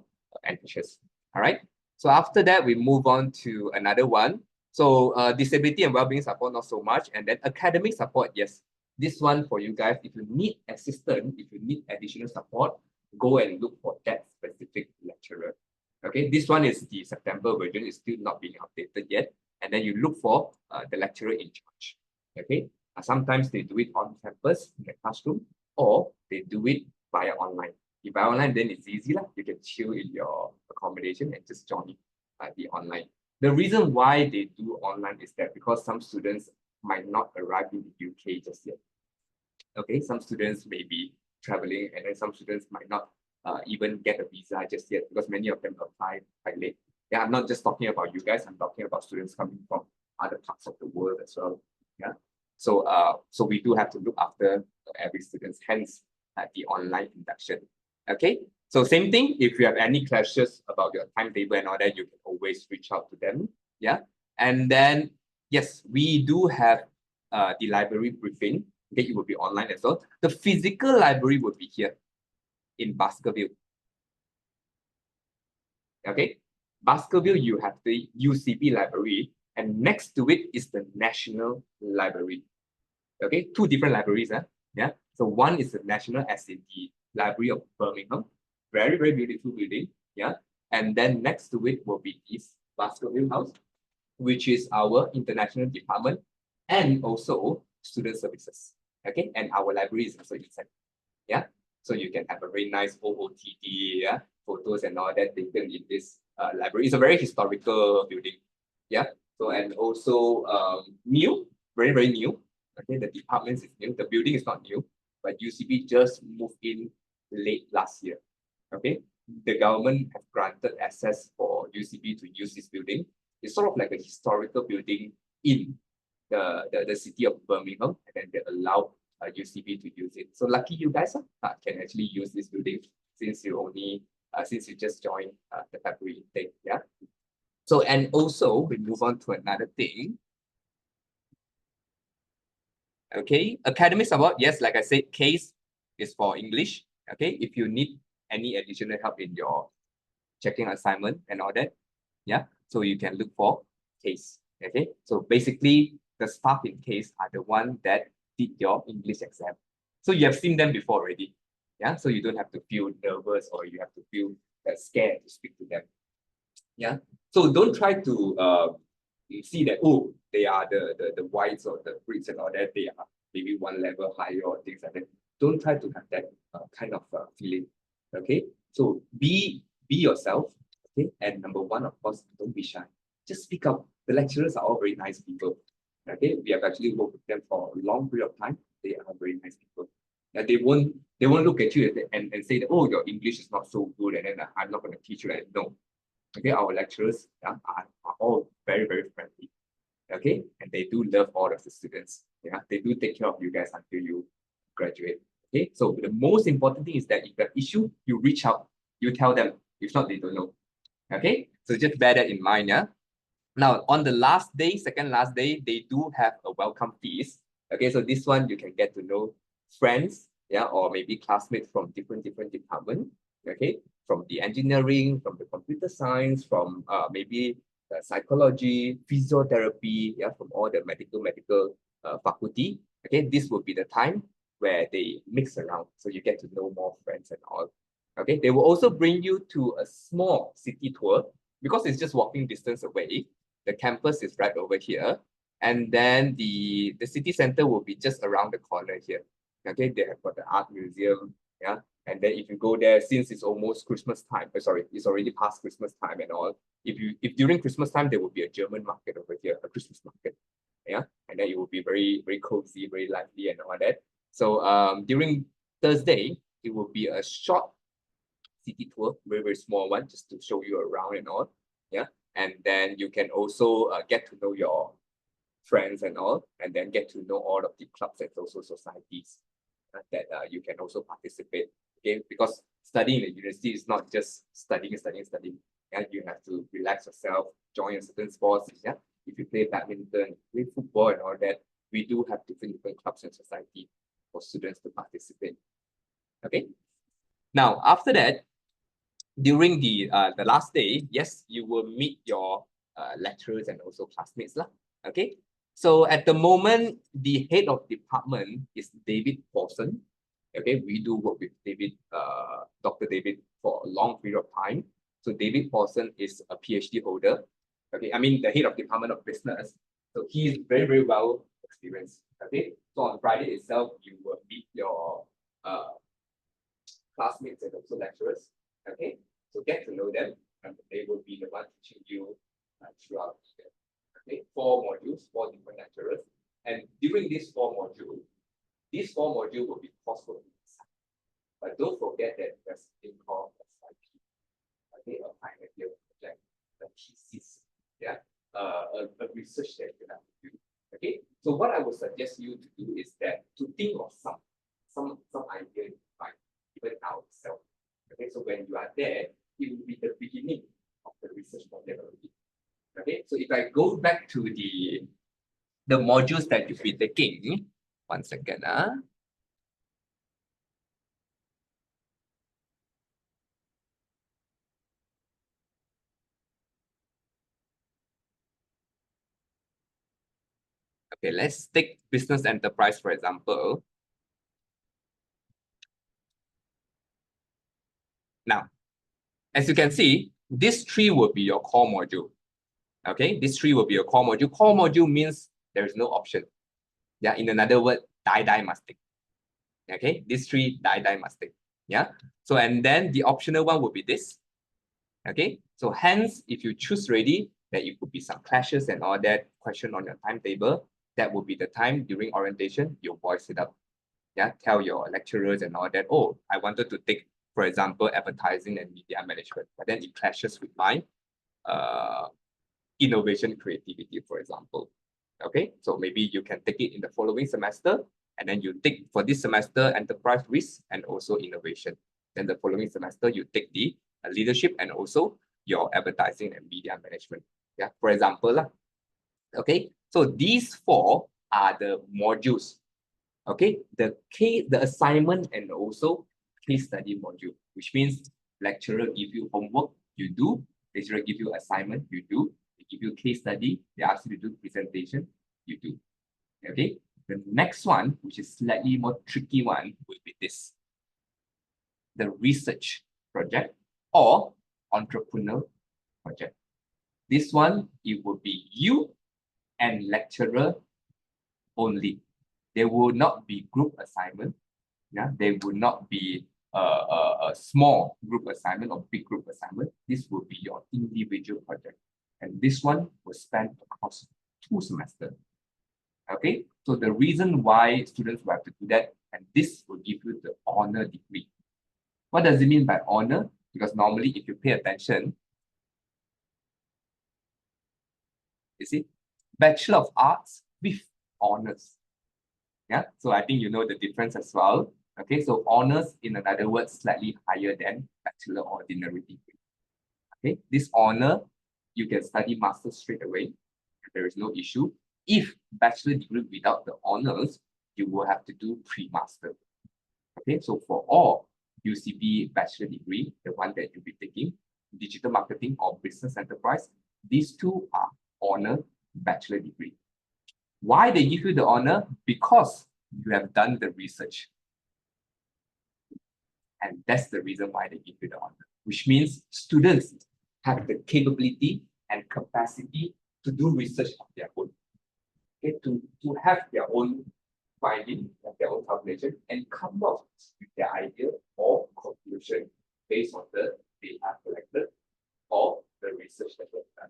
NHS. All right, so after that, we move on to another one. So disability and well-being support, not so much. And then academic support, yes. This one for you guys, if you need assistance, if you need additional support, go and look for that specific lecturer. Okay, this one is the September version, is still not being updated yet. And then you look for the lecturer in charge. Okay, sometimes they do it on campus in the classroom, or they do it via online. If via online, then it's easy. You can chill in your accommodation and just join the online. The reason why they do online is that because some students might not arrive in the UK just yet. Okay, some students may be traveling, and then some students might not even get a visa just yet, because many of them apply quite late. Yeah, I'm not just talking about you guys, I'm talking about students coming from other parts of the world as well. Yeah, so we do have to look after every student, hence the online induction. Okay, so same thing, if you have any clashes about your timetable and all that, you can always reach out to them. Yeah, and then yes, we do have the library briefing. Okay, it will be online as well. The physical library will be here in Baskerville. Okay, Baskerville, you have the UCB library, and next to it is the National Library. Okay, 2 different libraries. Yeah, so one is the National, as in the Library of Birmingham. Very, very beautiful building. Yeah, and then next to it will be this Baskerville House, which is our international department and also student services. Okay, and our library is also inside. Yeah, so you can have a very nice OOTD, yeah, photos and all that taken in this library. It's a very historical building. Yeah, so and also new, very, very new. Okay, the department is new. The building is not new, but UCB just moved in late last year. Okay, the government have granted access for UCB to use this building. It's sort of like a historical building in the city of Birmingham, and then they allow UCB to use it. So lucky you guys can actually use this building since you just joined the February intake. Yeah. So, and also we move on to another thing. Okay, academic support. Yes, like I said, case is for English. Okay, if you need any additional help in your checking assignment and all that, yeah, so you can look for case. Okay, so basically the staff in case are the one that did your English exam. So you have seen them before already. Yeah, so you don't have to feel nervous or you have to feel scared to speak to them. Yeah, so don't try to see that, oh, they are the whites or the Brits and all that, they are maybe one level higher or things like that. Don't try to have that kind of feeling. Okay, so be yourself. Okay, and number one, of course, don't be shy. Just speak up. The lecturers are all very nice people. Okay, we have actually worked with them for a long period of time. They are very nice people. And they won't look at you and say that, oh, your English is not so good, and then I'm not going to teach you that. No. Okay, our lecturers are all very, very friendly. Okay, and they do love all of the students. Yeah, they do take care of you guys until you graduate. Okay, so the most important thing is that if you have issue, you reach out, you tell them. If not, they don't know. Okay, so just bear that in mind. Yeah. Now, on the last day, second last day, they do have a welcome feast. Okay, so this one you can get to know friends, yeah, or maybe classmates from different departments. Okay, from the engineering, from the computer science, from maybe psychology, physiotherapy, yeah, from all the medical faculty. Okay, this will be the time where they mix around, so you get to know more friends and all. Okay, they will also bring you to a small city tour because it's just walking distance away. The campus is right over here, and then the city center will be just around the corner here. Okay, they have got the art museum, yeah. And then if you go there, since it's almost Christmas time, sorry, it's already past Christmas time and all. If during Christmas time there will be a German market over here, a Christmas market, yeah, and then it will be very, very cozy, very lively and all that. So during Thursday, it will be a short city tour, very, very small one, just to show you around and all. Yeah. And then you can also get to know your friends and all, and then get to know all of the clubs and also societies that you can also participate. Okay, because studying in the university is not just studying. Yeah, you have to relax yourself, join a certain sports. Yeah, if you play badminton, play football and all that, we do have different clubs and society for students to participate. Okay. Now after that, during the last day, yes, you will meet your lecturers and also classmates lah. Okay, so at the moment, the head of department is David Paulson. Okay, we do work with Dr. David for a long period of time. So David Paulson is a PhD holder. Okay, I mean the head of department of business. So he is very, very well experienced. Okay, so on Friday itself, you will meet your classmates and also lecturers. Okay, so get to know them, and they will be the one teaching you throughout. Okay, 4 modules, 4 different lecturers, and during these 4 modules will be coursework. But don't forget that there's a thing called SIP, okay, a final year project, a thesis, yeah, a research that you have to do. Okay, so what I would suggest you to do is that to think of some idea in mind, even now itself. Okay, so when you are there, it will be the beginning of the research project already. Okay, so if I go back to the modules that you'll be taking, one second. Okay, let's take business enterprise, for example. Now, as you can see, this 3 will be your core module. Okay, this 3 will be your core module. Core module means there is no option. Yeah, in another word, die must take. Okay, this 3 die must take. Yeah, so and then the optional one will be this. Okay, so hence, if you choose already that it could be some clashes and all that question on your timetable, that will be the time during orientation, you voice it up. Yeah, tell your lecturers and all that, oh, I wanted to take, for example, advertising and media management, but then it clashes with my innovation creativity, for example. Okay, so maybe you can take it in the following semester, and then you take for this semester enterprise risk and also innovation. Then the following semester you take the leadership and also your advertising and media management. Yeah, for example. Okay, so these 4 are the modules. Okay, the assignment and also case study module, which means lecturer give you homework, you do. Lecturer give you assignment, you do. They give you case study, they ask you to do presentation, you do. Okay, the next one, which is slightly more tricky one, will be this: the research project or entrepreneur project. This one, it will be you and lecturer only. There will not be group assignment. Yeah, there will not be a small group assignment or big group assignment, this will be your individual project. And this one will span across 2 semesters. Okay, so the reason why students will have to do that, and this will give you the honor degree. What does it mean by honor? Because normally if you pay attention, you see, Bachelor of Arts with honors. Yeah, so I think you know the difference as well. Okay, so honors, in another word, slightly higher than bachelor ordinary degree. Okay, this honor, you can study master straight away. There is no issue. If bachelor degree without the honors, you will have to do pre-master. Okay, so for all UCB bachelor degree, the one that you'll be taking, digital marketing or business enterprise, these two are honor bachelor degree. Why they give you the honor? Because you have done the research. And that's the reason why they give you the honor, which means students have the capability and capacity to do research of their own. Okay, to have their own finding, have their own calculation, and come up with their idea or conclusion based on the data collected or the research that they've done.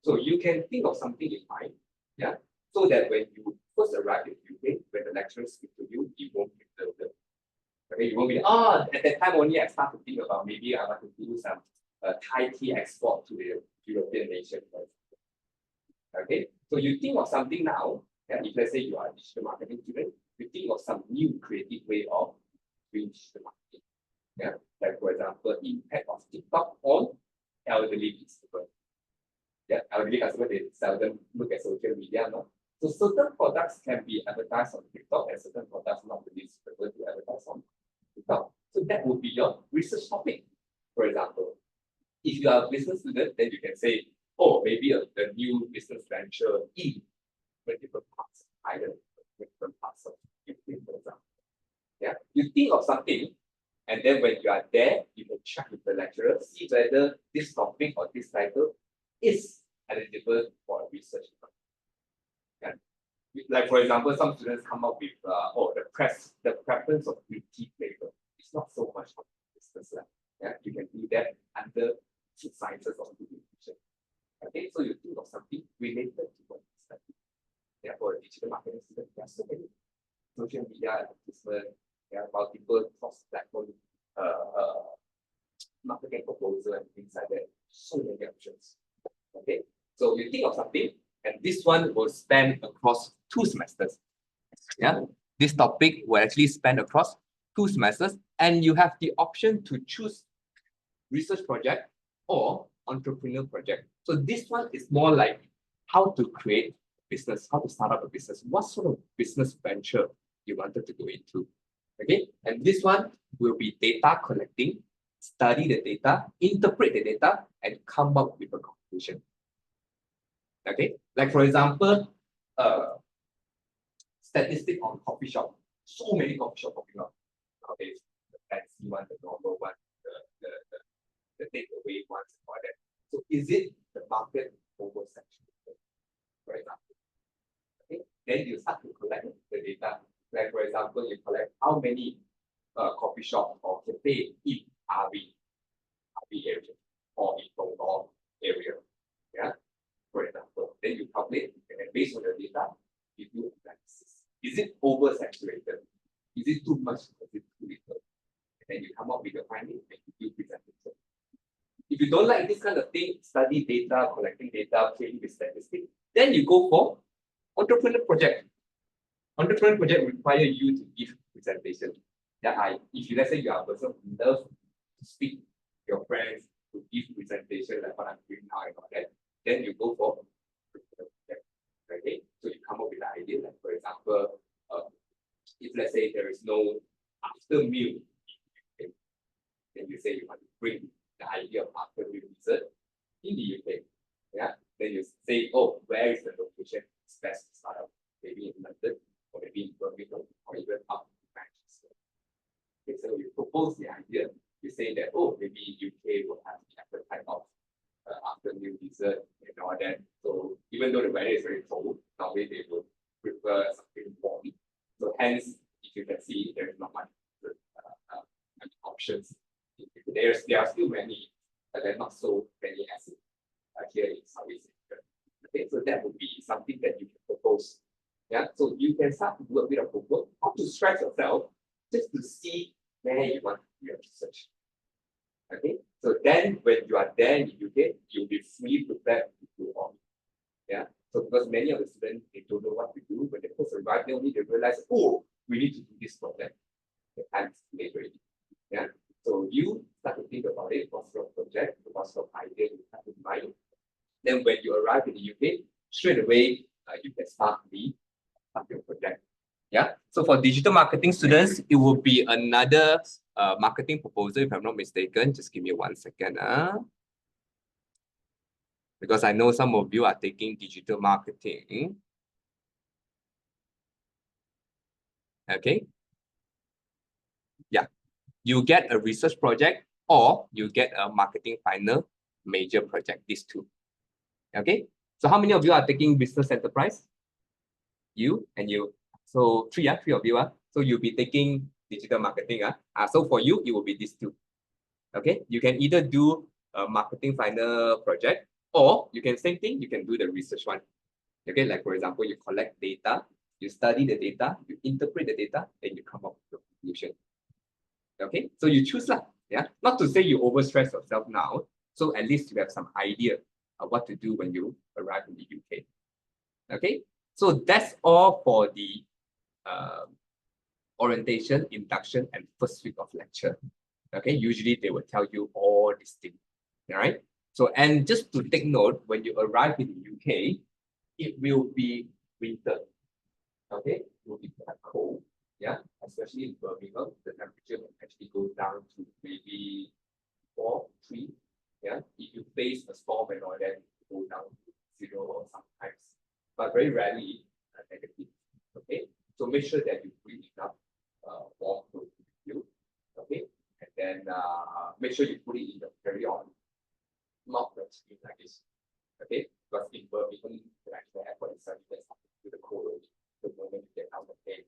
So you can think of something in mind, yeah, so that when you first arrive in UK, when the lecturers speak to you, you won't be the okay, you won't be, oh, at that time only I start to think about maybe I want to do some Thai tea export to the European nation. Okay, so you think of something now, yeah, if let's say you are a digital marketing student, you think of some new creative way of doing digital marketing. Yeah, like for example, impact of TikTok on elderly customers. Yeah, elderly customers, they seldom look at social media, no? So certain products can be advertised on TikTok and certain products not really suitable to advertise on TikTok. So that would be your research topic. For example, if you are a business student, then you can say, oh, maybe the new business venture in different parts, either different parts of UK, for example. Yeah, you think of something, and then when you are there, you can check with the lecturer, see whether this topic or this title is eligible for a research. Yeah. Like for example, some students come up with the preference of green tea flavor. It's not so much of business. Yeah, you can do that under food sciences or food nutrition. Okay, so you think of something related to what you study. Yeah, for a digital marketing student, there are so many social media advertisement, there are multiple cross-platform marketing proposal and things like that. So many options. Okay, so you think of something, and this one will span across 2 semesters. Yeah, this topic will actually span across 2 semesters, and you have the option to choose research project or entrepreneur project. So this one is more like how to create business, how to start up a business, what sort of business venture you wanted to go into. Okay, and this one will be data collecting, study the data, interpret the data, and come up with a conclusion. Okay, like for example, statistic on coffee shop. So many coffee shop popping up nowadays. The fancy one, the normal one, the takeaway ones, and all that. So is it the market oversaturated, for example? Okay, then you start to collect the data. Like for example, you collect how many coffee shop or cafe in RV area or in Tongol area. Yeah, for example. Then you calculate, and then based on the data, you do analysis. Is it oversaturated? Is it too much? Is it too little? And then you come up with your findings and you do presentation. If you don't like this kind of thing, study data, collecting data, playing with statistics, then you go for entrepreneur project. Entrepreneur project require you to give presentation. Yeah, if you let's say you are a person who loves to speak to your friends, to give presentation like what I'm doing now and all that, then you go for entrepreneur project. Okay, so you come up with an idea, like for example, if let's say there is no after meal, then you say you want to bring the idea of after meal dessert in the UK. Yeah, then you say, oh, where is the location? It's best to start up, maybe in London, or maybe in Birmingham, or even up to Manchester. Okay, so you propose the idea. You say that, oh, maybe UK will have the appetite of afternoon dessert and all that. So even though the weather is very cold, normally they would prefer something warm. So hence, if you can see, there is not much still many, but there are not so many as here in Southeast Asia. Okay, so that would be something that you can propose. Yeah, so you can start to do a bit of homework, not to stress yourself, just to see where you want to do your research. Okay, so then when you are there in the UK, you'll be fully prepared to do all. Yeah, so because many of the students, they don't know what to do. When they first arrive, they only realize, oh, we need to do this project. The time is late already. Yeah, so you start to think about it, what's your project, what's your idea you have in mind. Then when you arrive in the UK, straight away, you can start your project. Yeah, so for digital marketing students, it will be another marketing proposal, if I'm not mistaken. Just give me 1 second. Because I know some of you are taking digital marketing. Okay. Yeah, you get a research project or you get a marketing final major project, these two. Okay, so how many of you are taking business enterprise? You and you. So three of you. So you'll be taking digital marketing. So for you, it will be these two. Okay, you can either do a marketing final project, or you can same thing, you can do the research one. Okay, like for example, you collect data, you study the data, you interpret the data, and you come up with a conclusion. Okay, so you choose lah. Yeah, not to say you overstress yourself now. So at least you have some idea of what to do when you arrive in the UK. Okay, so that's all for the orientation, induction, and first week of lecture. Okay, usually they will tell you all these things. All right. So, and just to take note, when you arrive in the UK, it will be winter. Okay, it will be quite cold. Yeah, especially in Birmingham, the temperature will actually go down to maybe 4, 3. Yeah, if you face a storm and all that, it will go down to 0 or sometimes, but very rarely negative. Okay, so make sure that you bring enough warm clothes with you. Okay, and then make sure you put it in the carry-on, not the skin like this. Okay, because in Birmingham, the airport itself gets to the cold the moment you get out of the plane.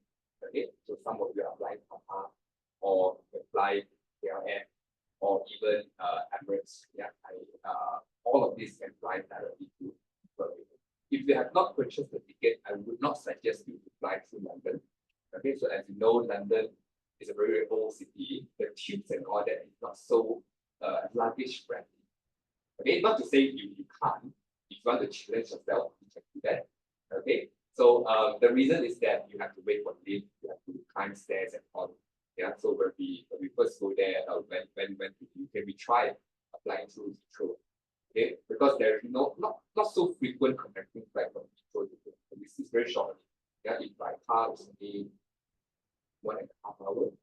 Okay, so some of you are flying Qatar or you fly KLM or even Emirates. Yeah, all of these can fly directly to Birmingham. If you have not purchased the ticket, I would not suggest you to fly through London. Okay, so as you know, London is a very old city. The tubes and all that is not so luggage friendly. Okay, not to say you can't. If you want to challenge yourself, you can do that. Okay, so the reason is that you have to wait for the lift, you have to climb stairs and all. Yeah, so when we first go there, when to UK, we tried applying through Heathrow. Okay, because there is not so frequent connecting flight from Heathrow to Heathrow. This is very short. Yeah, if by car it's only 1.5 hours.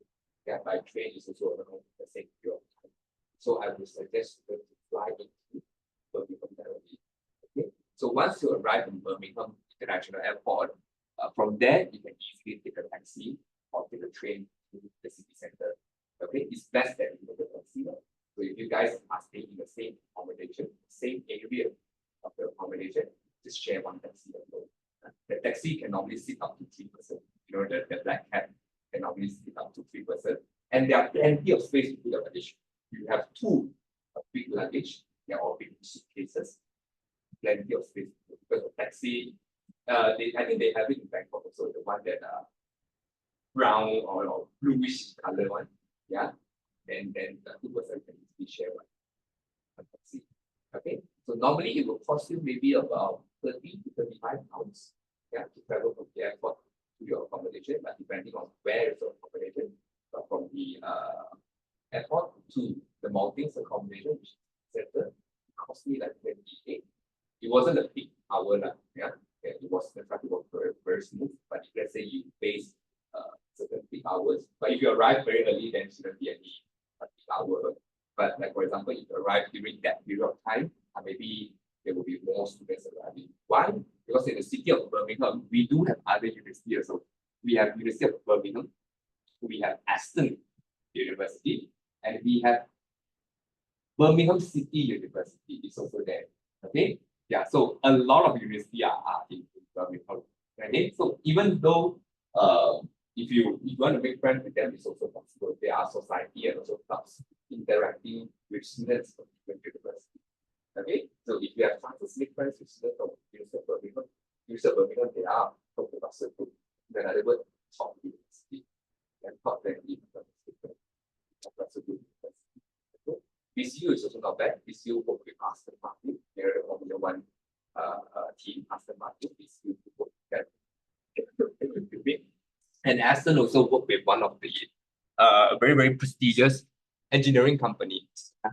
Yeah, by train is also around the same period of time. So I would suggest them to fly into Birmingham directly. Okay, so once you arrive in Birmingham International Airport, from there you can easily take a taxi or take a train to the city center. Okay, it's best that you take a taxi. So if you guys are staying in the same accommodation, same area of the accommodation, just share one taxi alone. The taxi can normally sit up to 3 persons. You know, the black cab can normally sit up to 3 persons. And there are plenty of space to put your luggage. You have 2 big luggage, they're all big suitcases. Plenty of space because the taxi, I think they have it in Bangkok also, the one that brown or bluish color one. Yeah. And then the 2 persons can easily share one taxi. Okay. So normally it will cost you maybe about 30 to 35 pounds. Yeah, to travel from the airport to your accommodation, but depending on where is your accommodation, but from the airport to the Maltings accommodation, which is center, it cost me like 28. It wasn't a peak hour, yeah. It was the traffic was very, very smooth. But if let's say you face certain peak hours, but if you arrive very early, then it shouldn't be any peak hour. But like for example, if you arrive during that period of time, maybe there will be more students arriving. Why? Because in the city of Birmingham, we do have other universities also. We have University of Birmingham, we have Aston University, and we have Birmingham City University is also there. Okay, yeah. So a lot of universities are in Birmingham. Okay, so even though if you want to make friends with them, it's also possible. There are society and also clubs interacting with students from different universities. Okay, so if you have classes with friends with students from Birmingham, they are from the Russell Group. In other words, top university and top 20 university of Russell Group University. Okay. BCU is also not bad. BCU work with Aston Martin. They're the Formula One team. Aston Martin, BCU work together. And Aston also work with one of the very, very prestigious engineering company,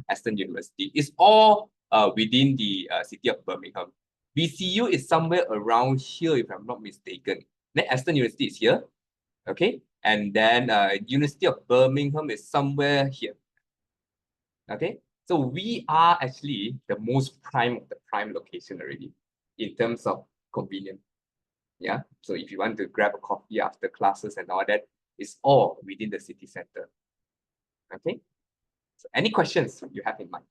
Aston University. It's all within the city of Birmingham. BCU is somewhere around here, if I'm not mistaken. Then Aston University is here, okay? And then University of Birmingham is somewhere here, okay? So we are actually the most prime of the prime location already in terms of convenience. Yeah, so if you want to grab a coffee after classes and all that, it's all within the city center. Okay, so any questions you have in mind?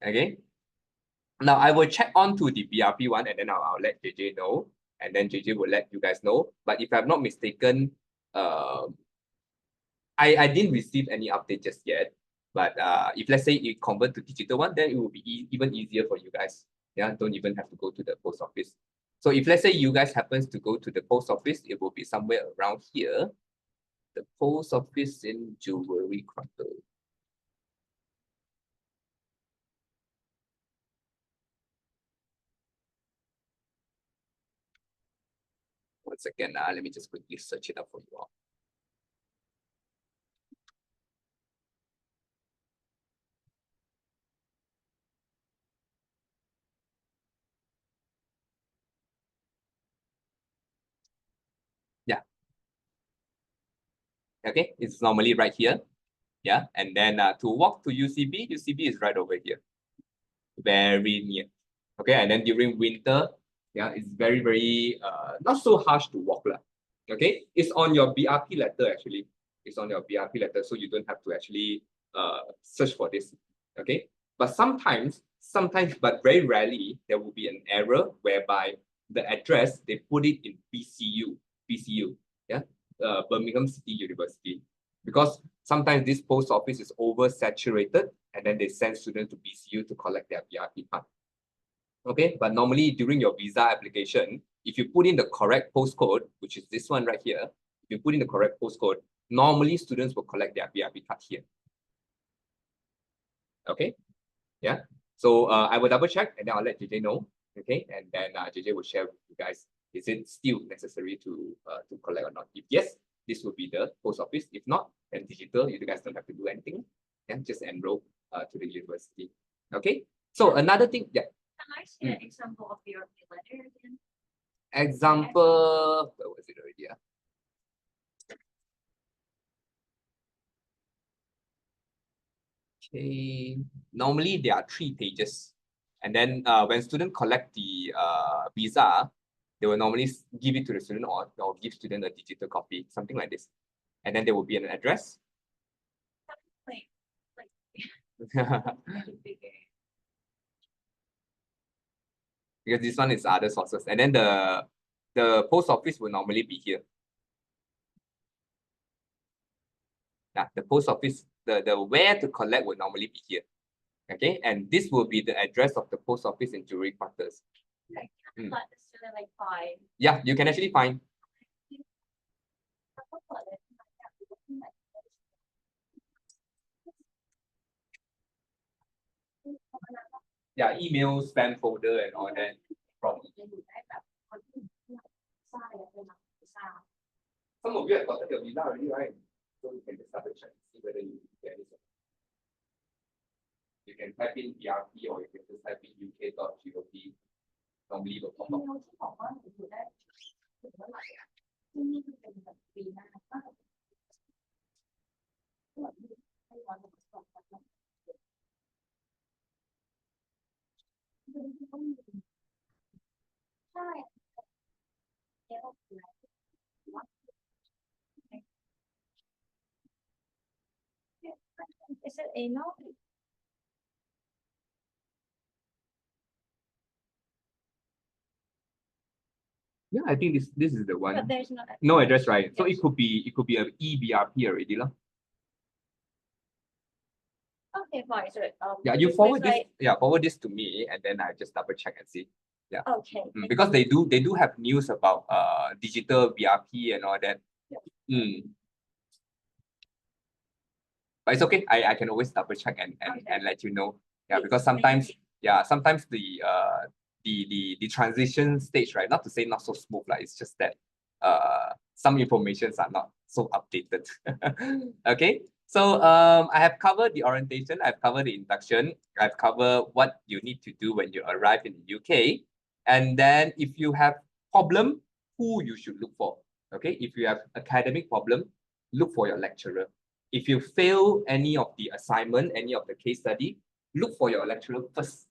Okay, now I will check on to the BRP one and then I'll let JJ know, and then JJ will let you guys know. But if I'm not mistaken, I didn't receive any update just yet. But if let's say you convert to digital one, then it will be even easier for you guys. Yeah, don't even have to go to the post office. So if let's say you guys happens to go to the post office, it will be somewhere around here. The post office in Jewelry Quarter. One second, let me just quickly search it up for you all. Yeah. Okay, it's normally right here. Yeah, and then to walk to UCB, UCB is right over here. Very near. Okay, and then during winter, yeah, it's very, very not so harsh to walk. Okay, it's on your BRP letter actually. It's on your BRP letter, so you don't have to actually search for this. Okay, but sometimes, but very rarely, there will be an error whereby the address they put it in BCU, yeah, Birmingham City University, because sometimes this post office is oversaturated, and then they send students to BCU to collect their BRP card. Okay, but normally during your visa application, if you put in the correct postcode, which is this one right here, if you put in the correct postcode, normally students will collect their BRP card here. Okay, yeah. So I will double check and then I'll let JJ know. Okay, and then JJ will share with you guys, is it still necessary to collect or not? If yes, this will be the post office. If not, then digital, you guys don't have to do anything. And just enroll to the university. Okay, so another thing, yeah. Can I see an example of your letter again? Example, where was it already? Yeah. Okay, normally there are 3 pages. And then when student collect the visa, they will normally give it to the student or give student a digital copy, something like this. And then there will be an address. Because this one is other sources. And then the post office will normally be here. Yeah, the post office, the where to collect will normally be here. Okay, and this will be the address of the post office in Jewelry Quarters. Like, like 5. Yeah, you can actually find. Yeah, email, spam folder, and all that. From some of you have gotten your visa already, right? So you can just start to check and see whether you get it. You can type in BRP or you can just type in uk.gov. Normally will pop up. Is it email? Yeah, I think this is the one. But there's No address, right? So it could be a eBRP already, lah. Okay, fine. So Yeah, you this forward this. website- Yeah, forward this to me, and then I just double check and see. Okay. Because they do have news about digital VRP and all that. But it's okay. I can always double check and let you know. Yeah, Yes, because thank sometimes you. sometimes the transition stage, right? Not to say not so smooth, like it's just that some informations are not so updated. Okay. So I have covered the orientation, I've covered the induction, I've covered what you need to do when you arrive in the UK. And then if you have problem, who you should look for. Okay, if you have academic problem, look for your lecturer. If you fail any of the assignment, any of the case study, look for your lecturer first.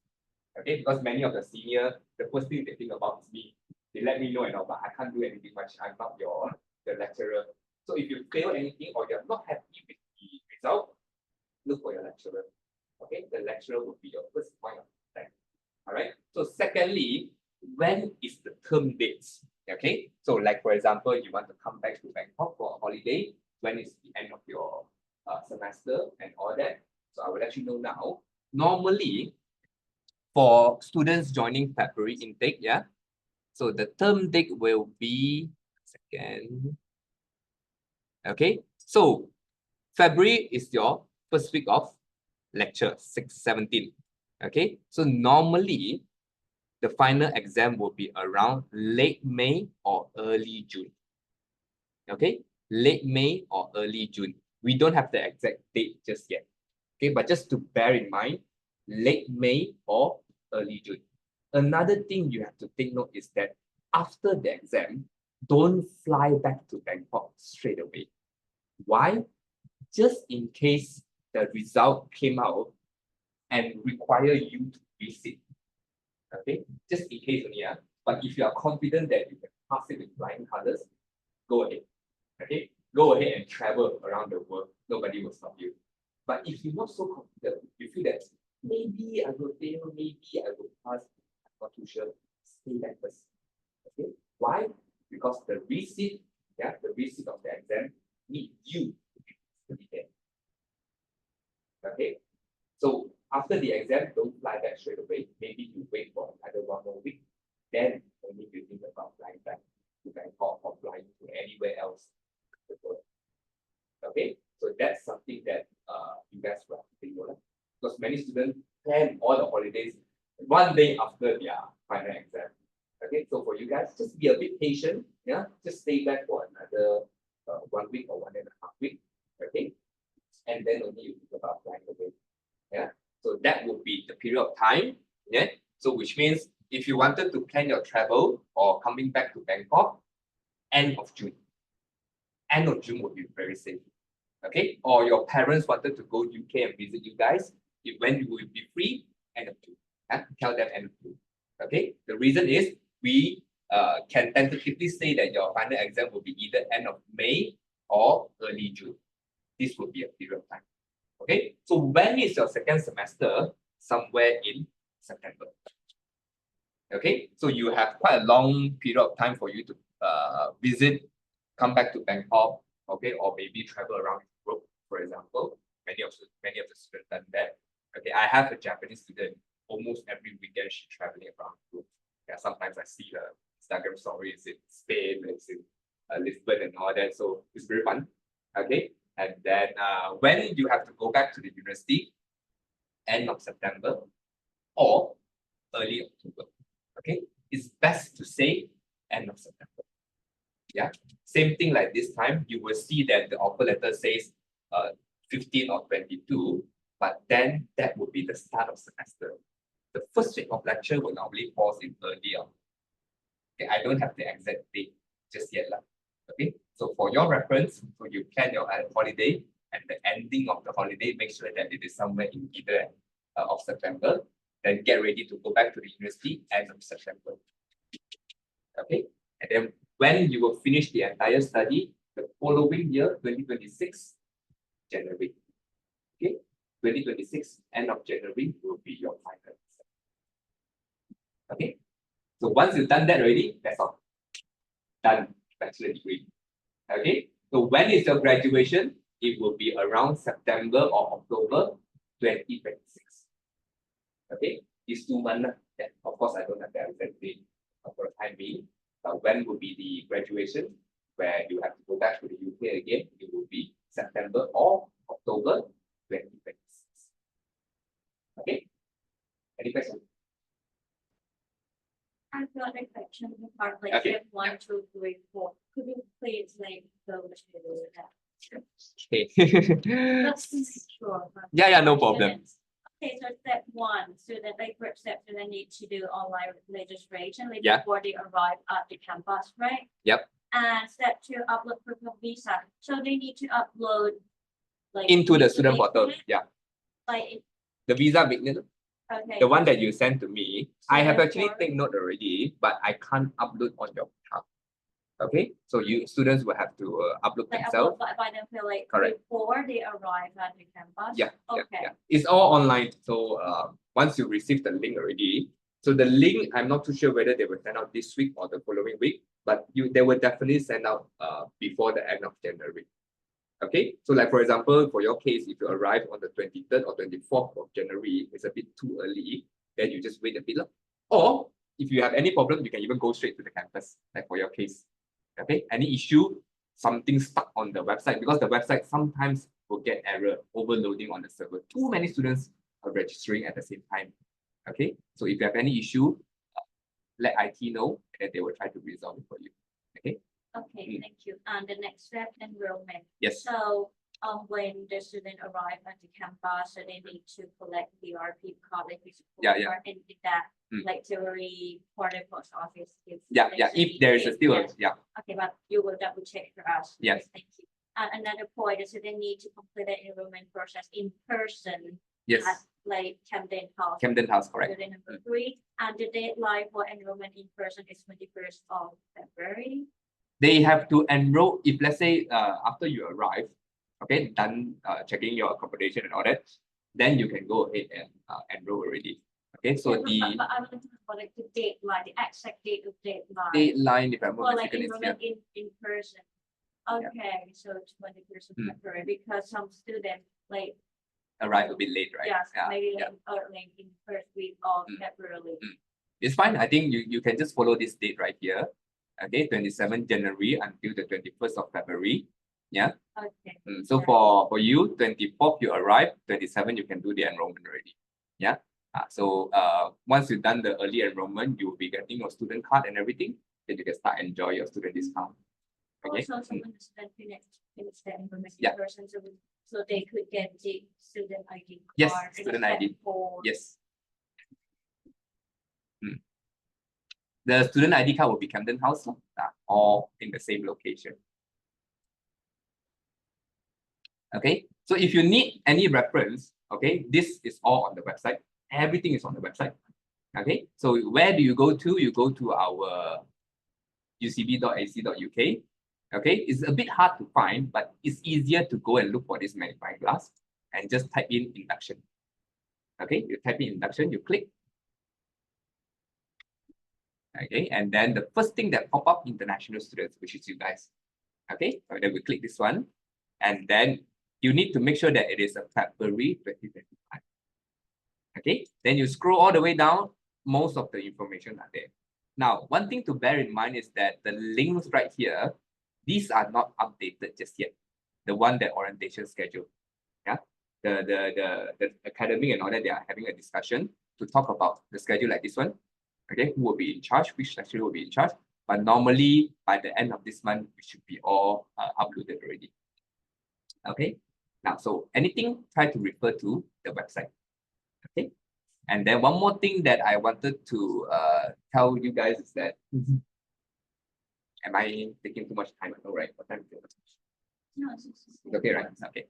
Okay, because many of the senior, the first thing they think about is me. They let me know, but I can't do anything much. I'm not the lecturer. So if you fail anything or you're not happy with the result, look for your lecturer. Okay, the lecturer will be your first point of contact. All right. So secondly, when is the term dates? Okay. So like for example, you want to come back to Bangkok for a holiday. When is the end of your semester and all that? So I will let you know now. Normally, for students joining February intake, yeah. So the term date will be second. Okay. So February is your first week of lecture, 17. Okay. So normally the final exam will be around late May or early June. Okay, late May or early June. We don't have the exact date just yet. Okay, but just to bear in mind, late May or early June. Another thing you have to take note is that after the exam, don't fly back to Bangkok straight away. Why? Just in case the result came out and require you to visit. Okay, just in case only, but if you are confident that you can pass it with flying colors, go ahead. Okay, go ahead and travel around the world. Nobody will stop you. But if you're not so confident, you feel that maybe I will fail, maybe I will pass, I'm not too sure, stay back first. Okay, why? Because the receipt, the receipt of the exam need you to be there. Okay, so after the exam, don't fly back straight away. Maybe you wait for another 1 more week. Then only you think about flying back to Bangkok or flying to anywhere else in the world. Okay, so that's something that you guys will have to think about. Because many students plan all the holidays 1 day after their final exam. Okay, so for you guys, just be a bit patient. Yeah, just stay back for another 1 week or 1.5 weeks. Okay, and then only you think about flying away. Yeah, so that would be the period of time. Yeah, so which means if you wanted to plan your travel or coming back to Bangkok, end of June. End of June would be very safe. Okay, or your parents wanted to go UK and visit you guys, when you will be free, end of June. Tell them end of June. Okay, the reason is we can tentatively say that your final exam will be either end of May or early June. This would be a period of time. Okay, so when is your second semester? Somewhere in September. Okay, so you have quite a long period of time for you to visit, come back to Bangkok, okay, or maybe travel around Europe, for example. Many of the students done that. Okay, I have a Japanese student. Almost every weekend she's traveling around Europe. Yeah, sometimes I see her Instagram stories in Spain, it's in Lisbon and all that. So it's very fun. Okay, and then when you have to go back to the university, end of September or early October. Okay, it's best to say end of September. Yeah, same thing like this time, you will see that the offer letter says 15 or 22, but then that would be the start of semester. The first week of lecture will normally fall in earlier. Okay, I don't have the exact date just yet. Okay, so for your reference, so you plan your holiday and the ending of the holiday, make sure that it is somewhere in either of September. Then get ready to go back to the university end of September. Okay, and then when you will finish the entire study, the following year, 2026, January. Okay, 2026, end of January will be your final exam. Okay, so once you've done that already, that's all. Done, bachelor degree. Okay, so when is your graduation? It will be around September or October. 2026. Okay, these 2 months, that, of course, I don't have the exact date for the time being, but when will be the graduation, where you have to go back to the UK again, it will be September or October 2026. Okay, any questions? I've got a question about like Okay. step 1, 2, 3, 4. Could you please like go to that? Okay. Just to make sure. Yeah, no for problem. students. Okay, so step 1, student like first step, student need to do online registration like Yeah. before they arrive at the campus, right? Yep. And step 2, upload proof of visa. So they need to upload like Into the student visa, portal, yeah. like The visa magnet, okay. the one that you sent to me, So I have actually therefore- taken note already, but I can't upload on your behalf. Okay, so you students will have to upload like themselves. upload by them feel like Correct. before they arrive at the campus. Yeah, Okay. yeah. It's all online. So once you receive the link already, so the link, I'm not too sure whether they will send out this week or the following week, but they will definitely send out before the end of January. Okay, so like for example, for your case, if you arrive on the 23rd or 24th of January, it's a bit too early, then you just wait a bit. Or if you have any problem, you can even go straight to the campus, like for your case. Okay, any issue, something stuck on the website, because the website sometimes will get error, overloading on the server. Too many students are registering at the same time. Okay, so if you have any issue, let IT know, and they will try to resolve it for you. Okay. Okay, thank you. And the next step, enrollment. Yes. So when the student arrive at the campus, so they need to collect the RP card, like physical Yeah. card, and with that, Mm. like theory for the post office. Yeah. If there is a still, yes. yeah. Okay, but you will double check for us. Yes. Thank you. And another point is that they need to complete the enrollment process in person Yes. at like Camden House. Camden House, correct. Student number 3, and the deadline for enrollment in person is 21st of February. They have to enroll, if let's say after you arrive, okay, done checking your accommodation and all that, then you can go ahead and enroll already. Okay, so Yeah, but I would like to know like the deadline, the exact date of deadline. deadline, if I'm For not like mistaken, is here. enrollment in person. Okay, so 21st of Mm. February, because some students like, Arrive a bit late, right? yes, Yeah, maybe yeah. like in first week of Mm. February. It's fine. I think you can just follow this date right here. Okay, 27th January until the 21st of February. Yeah. Okay. So for you, 24th you arrive, 27th you can do the enrollment already. Yeah. So once you've done the early enrollment, you will be getting your student card and everything. Then you can start enjoy your student discount. Okay. Also, someone is then finish the enrollment in Yeah. person, so they could get the student ID card. Yes, and student step ID. 4. Yes. The student ID card will be Camden House, all in the same location. Okay, so if you need any reference, okay, this is all on the website. Everything is on the website. Okay, so where do you go to? You go to our ucb.ac.uk. Okay, it's a bit hard to find, but it's easier to go and look for this magnifying glass and just type in induction. Okay, you type in induction, you click. Okay, and then the first thing that pop up, international students, which is you guys. Okay, so then we click this one, and then you need to make sure that it is a February 2025. Okay, then you scroll all the way down, most of the information are there. Now, one thing to bear in mind is that the links right here, these are not updated just yet. The one that orientation schedule. Yeah, the academic and all that, they are having a discussion to talk about the schedule like this one. Okay, who will be in charge, which lecturer will be in charge. But normally, by the end of this month, we should be all uploaded already. Okay, now, so anything, try to refer to the website. Okay, and then one more thing that I wanted to tell you guys is that, am I taking too much time? I know, right? What time is it? No, it's Okay, right? Okay.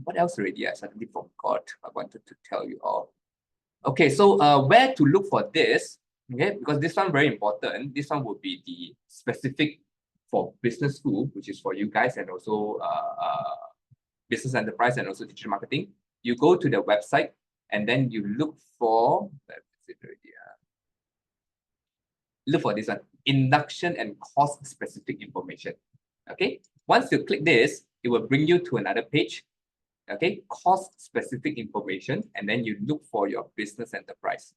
What else already? I suddenly forgot. I wanted to tell you all. Okay, so where to look for this? Okay, because this one very important. This one would be the specific for business school, which is for you guys, and also business enterprise and also digital marketing. You go to the website and then you look for, look for this one, induction and course specific information. Okay, once you click this, it will bring you to another page. Okay, cost specific information, and then you look for your business enterprise.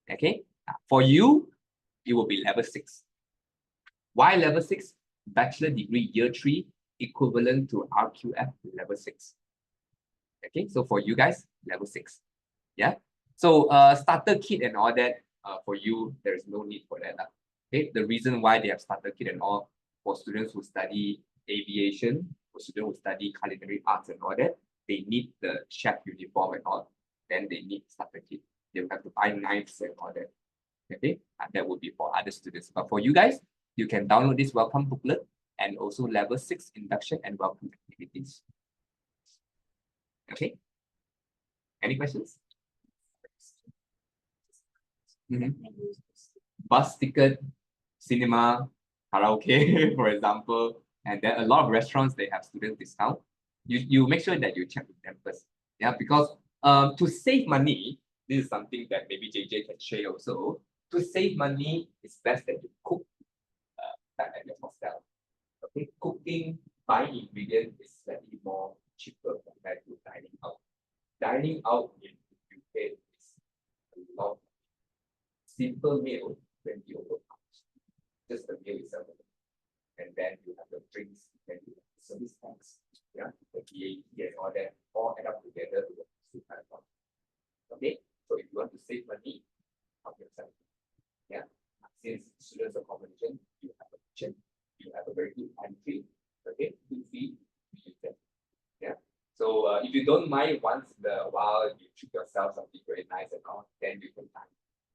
Okay, for you, it will be level 6. Why level 6? Bachelor degree year 3 equivalent to RQF level 6. Okay, so for you guys, level 6. Yeah. So starter kit and all that, for you, there is no need for that. Okay, the reason why they have starter kit and all for students who study aviation, for students who study culinary arts and all that, they need the chef uniform and all. Then they need starter kit. They will have to buy knives and all that. Okay, that would be for other students. But for you guys, you can download this welcome booklet and also level 6 induction and welcome activities. Okay. Any questions? Bus ticket, cinema, karaoke, for example, and then a lot of restaurants, they have student discount. You make sure that you check with them first. Yeah, because to save money, this is something that maybe JJ can share also. To save money, it's best that you cook back at your hostel. Okay, cooking, buying ingredients is slightly more cheaper compared to dining out. Dining out in UK is a lot. Simple meal, 20 over pounds. Just the meal itself. And then you have the drinks, then you have the service tax, yeah, the VAT and all that, all add up together to the $2,500. Okay, so if you want to save money, help yourself. Yeah, since students accommodation, you have a kitchen, you have a very good pantry, okay, good feed, you use that. Yeah. So if you don't mind once in a while you treat yourself something very nice and all, then you can time.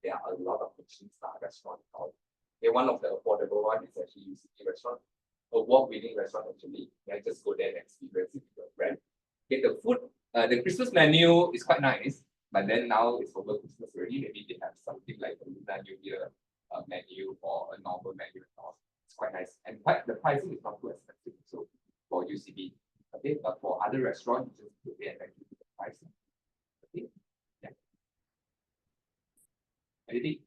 There are a lot of Michelin-star restaurants out. Okay, one of the affordable one is actually UCB restaurant, award-winning restaurant actually. Yeah, just go there and experience it with your friend. Okay, the food, the Christmas menu is quite nice, but then now it's over Christmas already. Maybe they have something like a Lunar New Year menu or a normal menu and all. It's quite nice, and the pricing is not too expensive. So for UCB, okay, but for other restaurants, you just put there and give the price. Okay, yeah. Anything?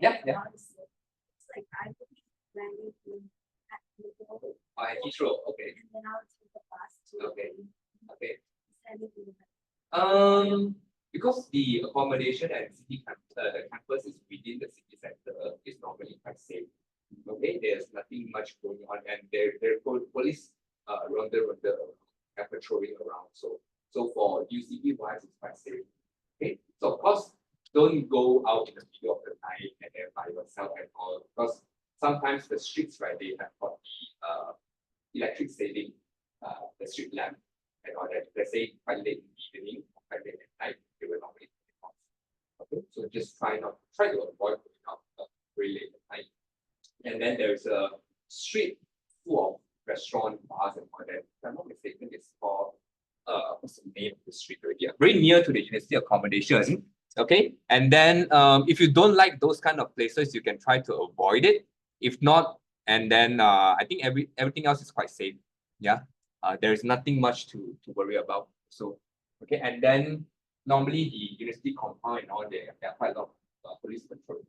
Yeah, yeah. It's like I would be landing at Heathrow, Oh, at Heathrow, okay. and then I'll take the bus to Okay. Okay. Sandy. Because the accommodation and the campus is within the city center, is normally quite safe. Okay, there's nothing much going on, and there police around the patrolling around. So for UCB wise, it's quite safe. Okay, so of course, don't go out in the middle of the night and then by yourself and all, because sometimes the streets, right, they have got the electric saving, the street lamp and all that. Let's say quite late in the evening, quite late at night, they will normally turn off. Okay, so just try to avoid going out very late at night. And then there's a street full of restaurant, bars, and all that. If I'm not mistaken, it's called what's the name of the street already? Very near to the university accommodation. Okay, and then if you don't like those kind of places, you can try to avoid it. If not, and then I think everything else is quite safe. Yeah, there is nothing much to worry about. So okay, and then normally the university compound and all there are quite a lot of police patrol.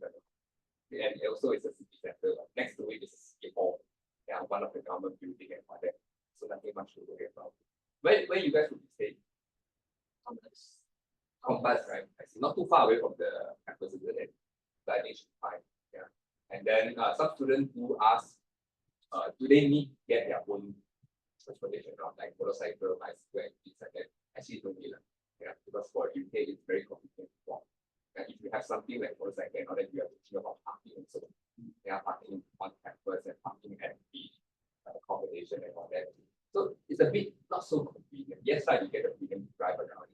And also it's a city center. Next to it is a city hall. Yeah, one of the government building and all that. So nothing much to worry about. Where you guys will be staying? Compass, right? I see. Not too far away from the campus, isn't it? So I think it should be fine. Yeah. And then some students do ask, do they need to get their own transportation around, like motorcycle, bicycle, and things like that? Actually, don't need it. Yeah, because for UK, it's very convenient. If you have something like motorcycle and all that, you have to think about parking and so on. Yeah, parking on campus and parking at the accommodation and all that. So it's a bit not so convenient. Yes, right, you get the freedom to drive around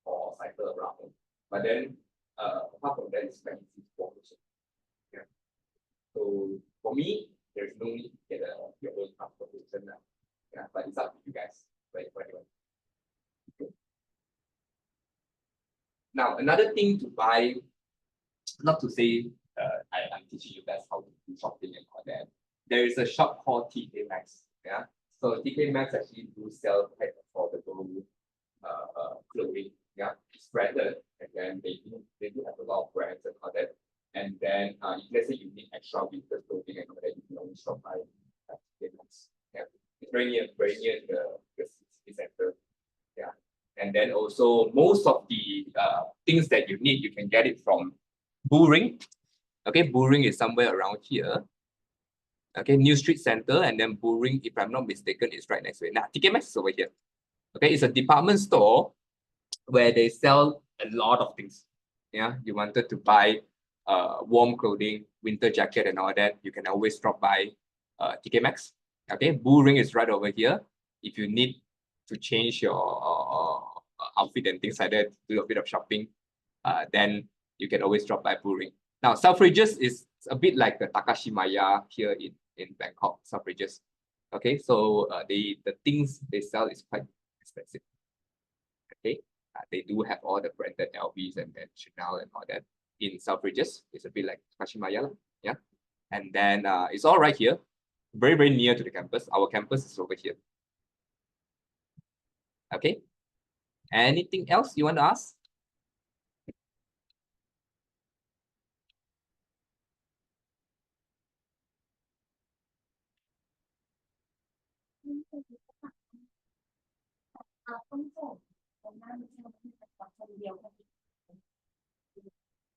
or cycle around. But then apart from that, it's quite easy to walk also. Yeah. So for me, there's no need to get your own transportation now. Yeah, but it's up to you guys. Right, what do you want? Okay. Now, another thing to buy, not to say I'm teaching you guys how to do shopping and all that. There is a shop called TK Maxx. Yeah. So TK Maxx actually do sell quite affordable clothing. Yeah, it's branded, and then they do have a lot of brands and all that. And then if let's say you need extra winter clothing and all that, you can always shop by TK Maxx. very near the city center. Yeah. And then also most of the things that you need, you can get it from Buring. Okay, Buring is somewhere around here. Okay, New Street Center, and then Buring, if I'm not mistaken, is right next to it. Now, TK Maxx is over here. Okay, it's a department store where they sell a lot of things. Yeah, you wanted to buy warm clothing, winter jacket and all that, you can always drop by TK Maxx. Okay, Buring is right over here. If you need to change your outfit and things like that, do a bit of shopping, then you can always drop by Buring. Now, Selfridges is a bit like the Takashimaya here in Bangkok, Selfridges. Okay, so the things they sell is quite expensive. Okay, they do have all the branded LVs and Chanel and all that in Selfridges. It's a bit like Takashimaya, yeah. And then it's all right here, very, very near to the campus. Our campus is over here. Okay, anything else you want to ask?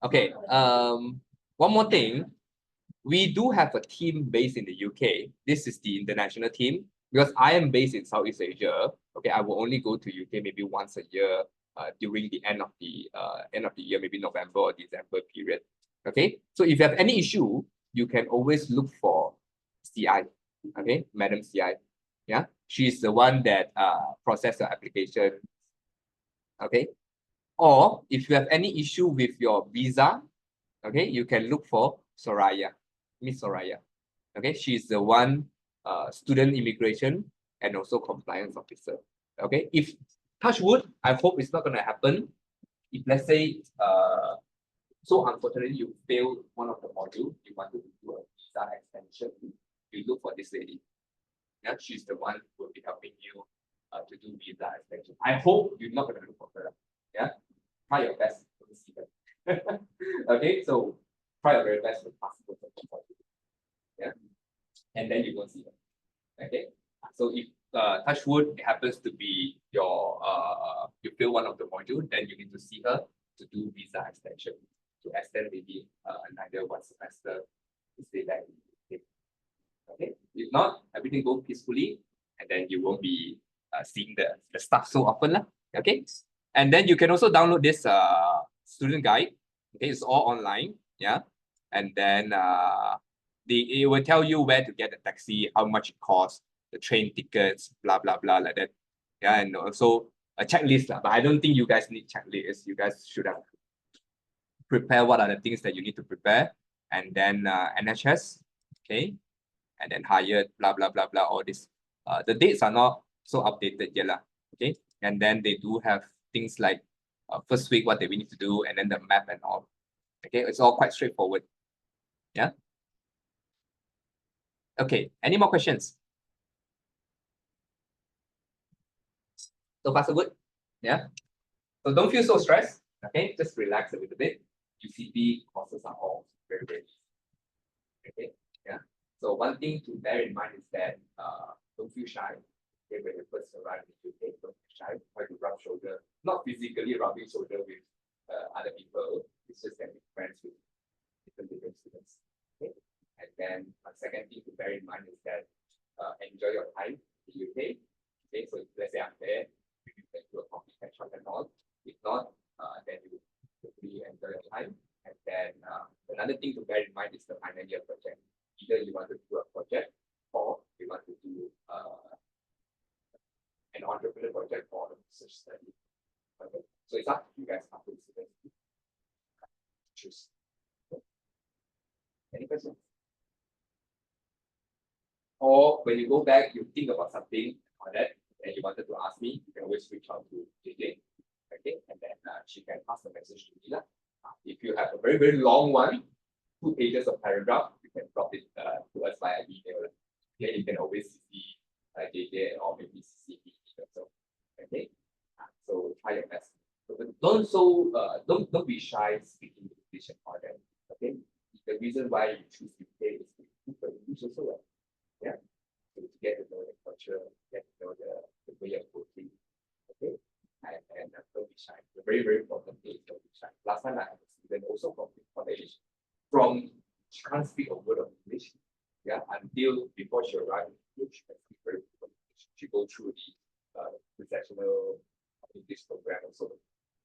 Okay, one more thing. We do have a team based in the UK. This is the international team because I am based in Southeast Asia. Okay, I will only go to UK maybe once a year during the end of the year, maybe November or December period. Okay, so if you have any issue, you can always look for CI. Okay, Madam CI. Yeah, she's the one that process the application. Okay, or if you have any issue with your visa, okay, you can look for Soraya, Miss Soraya. Okay, she's the one student immigration and also compliance officer. Okay, if touch wood, I hope it's not going to happen. If let's say so unfortunately you failed one of the modules, you wanted to do a visa extension, you look for this lady. Yeah, she's the one who will be helping you to do visa extension. I hope you're not going to look for her. Yeah, try your best to see her. Okay, so try your very best to pass the process. Yeah, and then you won't see them. Okay, so if touch wood, it happens to be your you fail one of the module, then you need to see her to do visa extension to extend maybe another one semester to stay back. Okay, if not, everything goes peacefully, and then you won't be seeing the stuff so often lah. Okay, and then you can also download this student guide. Okay, it's all online. Yeah, and then it will tell you where to get the taxi, how much it costs, the train tickets, blah blah blah like that. Yeah, and also a checklist lah. But I don't think you guys need checklists. You guys should have prepare what are the things that you need to prepare, and then NHS. Okay, and then hired, blah blah blah blah. All this. The dates are not so updated yet lah. Okay, and then they do have things like first week what they need to do, and then the map and all. Okay, it's all quite straightforward. Yeah. Okay, any more questions? So far so good? Yeah. So don't feel so stressed. Okay, just relax a little bit. UCB courses are all very, very easy. Okay, yeah. So one thing to bear in mind is that don't feel shy. Okay, when you first arrive in the UK, don't feel shy. Try to rub shoulder, not physically rubbing shoulder with other people. It's just that we're friends with different students. Okay, and then a second thing to bear in mind is that enjoy your time in the UK. Okay, so if let's say I'm there, we can do a coffee catch up and all. If not, then you hopefully enjoy your time. And then another thing to bear in mind is the final year project. Either you want to do a project or you want to do an entrepreneur project or a research study. Okay, so it's up to you guys how to choose. Any questions? Or when you go back, you think about something or that, and you wanted to ask me, you can always reach out to JJ. Okay, and then she can pass the message to me. If you have a very, very long one, 2 pages of paragraph, you can drop it to us via email. Okay, you can always see JJ or maybe CC me. So, okay, so try your best. So don't be shy speaking English and all that. Okay, the reason why you choose UK is to English also. Yeah, so to get to know the culture. very, very important age of which last time I had a student also from college, from she can't speak a word of English, yeah, until before she arrived in English, she can speak very good English. She go through the professional English program also,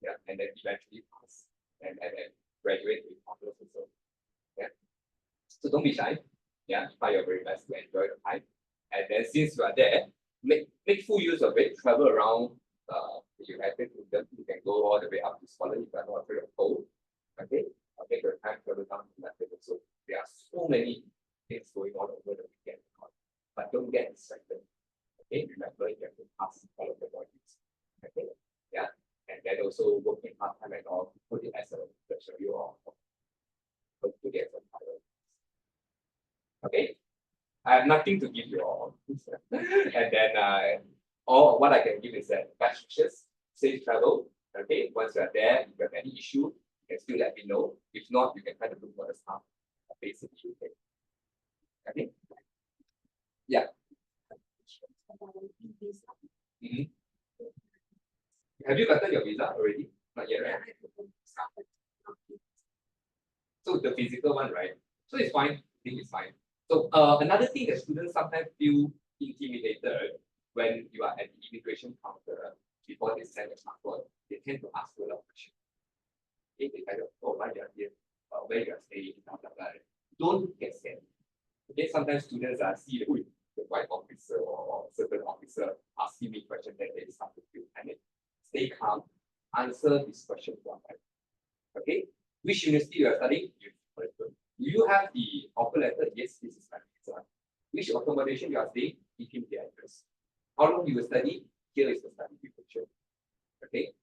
yeah, and then eventually pass and graduate with honors also, yeah. So don't be shy, yeah, try your very best to enjoy the time, and then since you are there, make full use of it, travel around. You have it with them, you can go all the way up to Scotland if you are not afraid of cold. Okay, I'll take your time travel down to that also. There are so many things going on over the weekend, but don't get distracted. Okay, remember you have to pass all of the modules. Okay, yeah, and then also working part time and all, put it as a luxury or put it as a priority. Okay, I have nothing to give you all, and then all what I can give is that best wishes, safe travel. Okay, once you are there, if you have any issue, you can still let me know. If not, you can try to look for the staff based in the UK. Okay. Yeah. Mhm. Have you gotten your visa already? Not yet, right? So the physical one, right? So it's fine. I think it's fine. So another thing that students sometimes feel intimidated when you are at the immigration counter before they send the passport, they tend to ask you a lot of questions. Okay, they kind of, oh, why you are here, where you are staying, blah, blah, blah. Don't get scared. Okay, sometimes students are see the white officer or certain officer asking me questions that they start to feel panic. Stay calm, answer this question one time. Okay, which university you are studying? Do you have the offer letter? Yes, this is my visa. Which accommodation you are staying? Give him the address. How long you will study? Here is the study picture. Okay.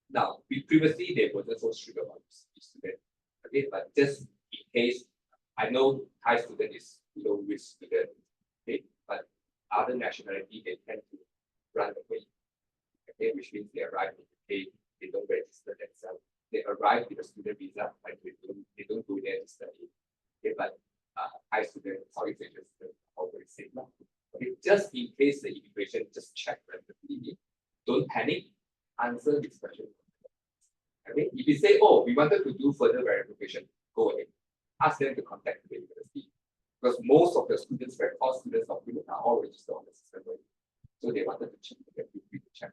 Now, previously they wasn't so strict about this student. Okay, but just in case, I know Thai student is low risk student. Okay, but other nationality they tend to run away. Okay, which means they arrive in the UK, they don't register themselves. They arrive with a student visa, but they don't go there to study. Okay, but high student, Southeast Asian student, always safe. Okay, just in case the immigration just check randomly, don't panic. Answer this question. Okay, if you say, oh, we wanted to do further verification, go ahead. Ask them to contact the university. Because most of the students, all students of Philippines are all registered on the system already. So they wanted to check, they feel free to check.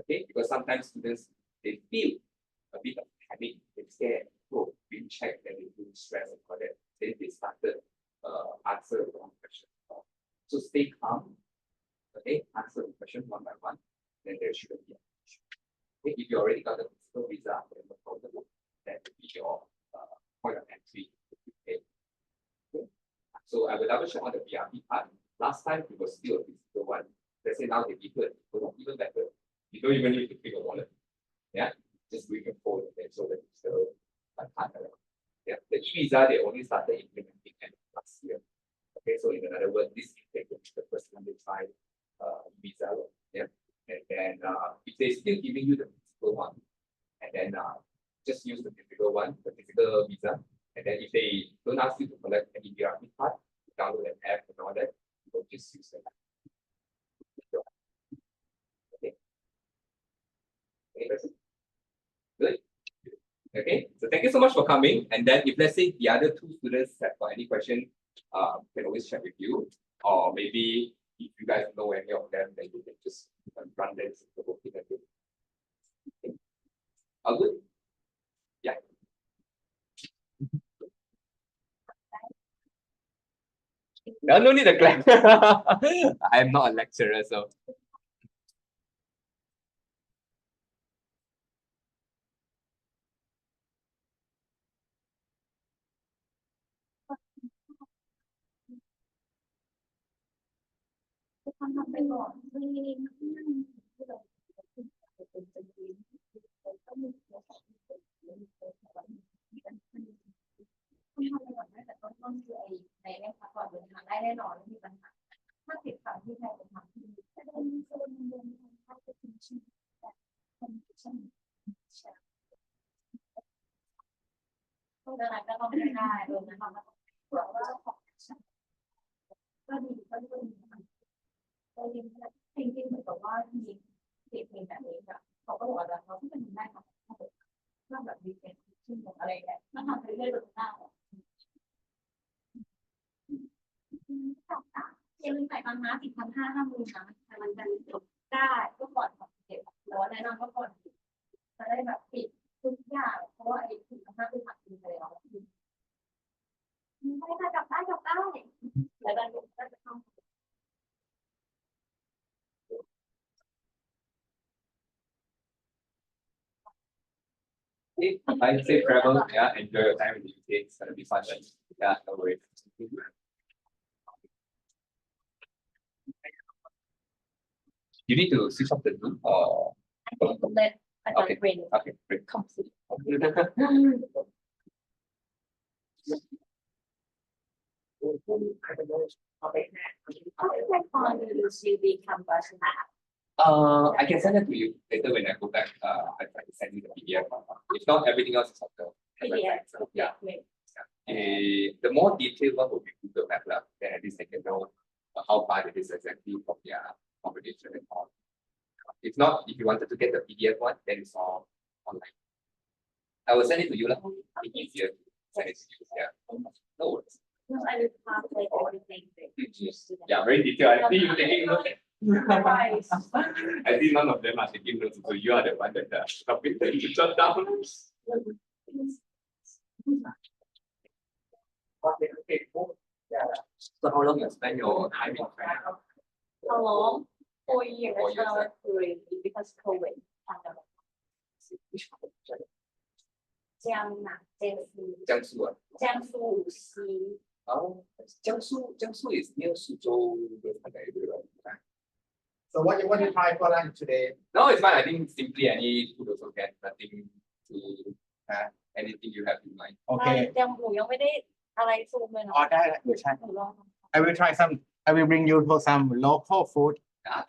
Okay, because sometimes students they feel a bit of panic, they're scared, oh, being checked and they feel stressed and all that. Then they started answer the wrong question. So stay calm. Okay, answer the question one by one, then there shouldn't be an issue. Okay, if you already got the physical visa, then no problem. That will be your point of entry. Okay. So I will double check on the BRP part. Last time it was still a physical one. Let's say now they give it, even better. You don't even need to pick a wallet. Yeah, just bring your phone and so that it's still part around. Yeah, the e-visa they only started implementing last year. Okay, so in other words, this is the first time they tried visa. Yeah, and then if they still giving you the physical one, and then just use the physical one, the physical visa. And then if they don't ask you to collect any BRP card, download an app and all that, you will just use that. Okay. Okay, that's it. Good. Okay, so thank you so much for coming. And then if let's say the other two students have got any question, can always chat with you. Or maybe if you guys know any of them, then you can just run them the whole thing again. Okay. All good? Yeah. No need to clap. I'm not a lecturer, so.ดังนั้นก็ต้องได้โดยนะคะเผื่อว่าของก็ดีก็ดีก็ดีจริงๆเหมือนกับว่ามีเพจแบบนี้ค่ะเขาก็บอกว่าเขาที่มันได้ค่ะ นะ4,500 50,000นะแต่มันจะได้ก็ก่อนเก็บแล้วแนะนำว่าก่อนจะได้แบบปิดทุกอย่างเพราะว่าไอ้4,500คือหักไปแล้วไม่ได้จับได้แล้วดันก็จะเข้า Bye, safe travel. Yeah, enjoy your time in the UK. It's gonna be fun. Right? Yeah, no worries. You need to switch off the room or I think let okay. brain Okay, great. complete. How did I find the UCB campus map? I can send it to you later when I go back. I try to send you the PDF. If not, everything else is on the PDF. website. So, yeah. Great. The more detailed one will be Google Map lah. Then at least they can know how far it is exactly from their accommodation and all. If not, if you wanted to get the PDF one, then it's all online. I will send it to you lah. It's easier to send it to you. Yeah. No worries. No, I will translate everything. Yeah, very detailed. I see you taking notes. Right. I see none of them are taking notes, so you are the one that stopping them to shut down. Okay, cool. Yeah. So how long you spend your time in China? How long? 4 years. 4 years, Now it's 3 because COVID pandemic. Which part of China? 江南、Jiangsu. 江苏无锡。 Oh, Jiangsu is near Suzhou. Right? So what you try for lunch today? No, it's fine. I think simply any food also get nothing to anything you have in mind. Okay. ยังหมูยังไม่ได้อะไรซูมเลยเนาะ อ๋อได้เดี๋ยวใช่ หนูลอง I will try some. I will bring you to some local food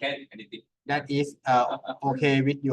Can anything. that is okay with you.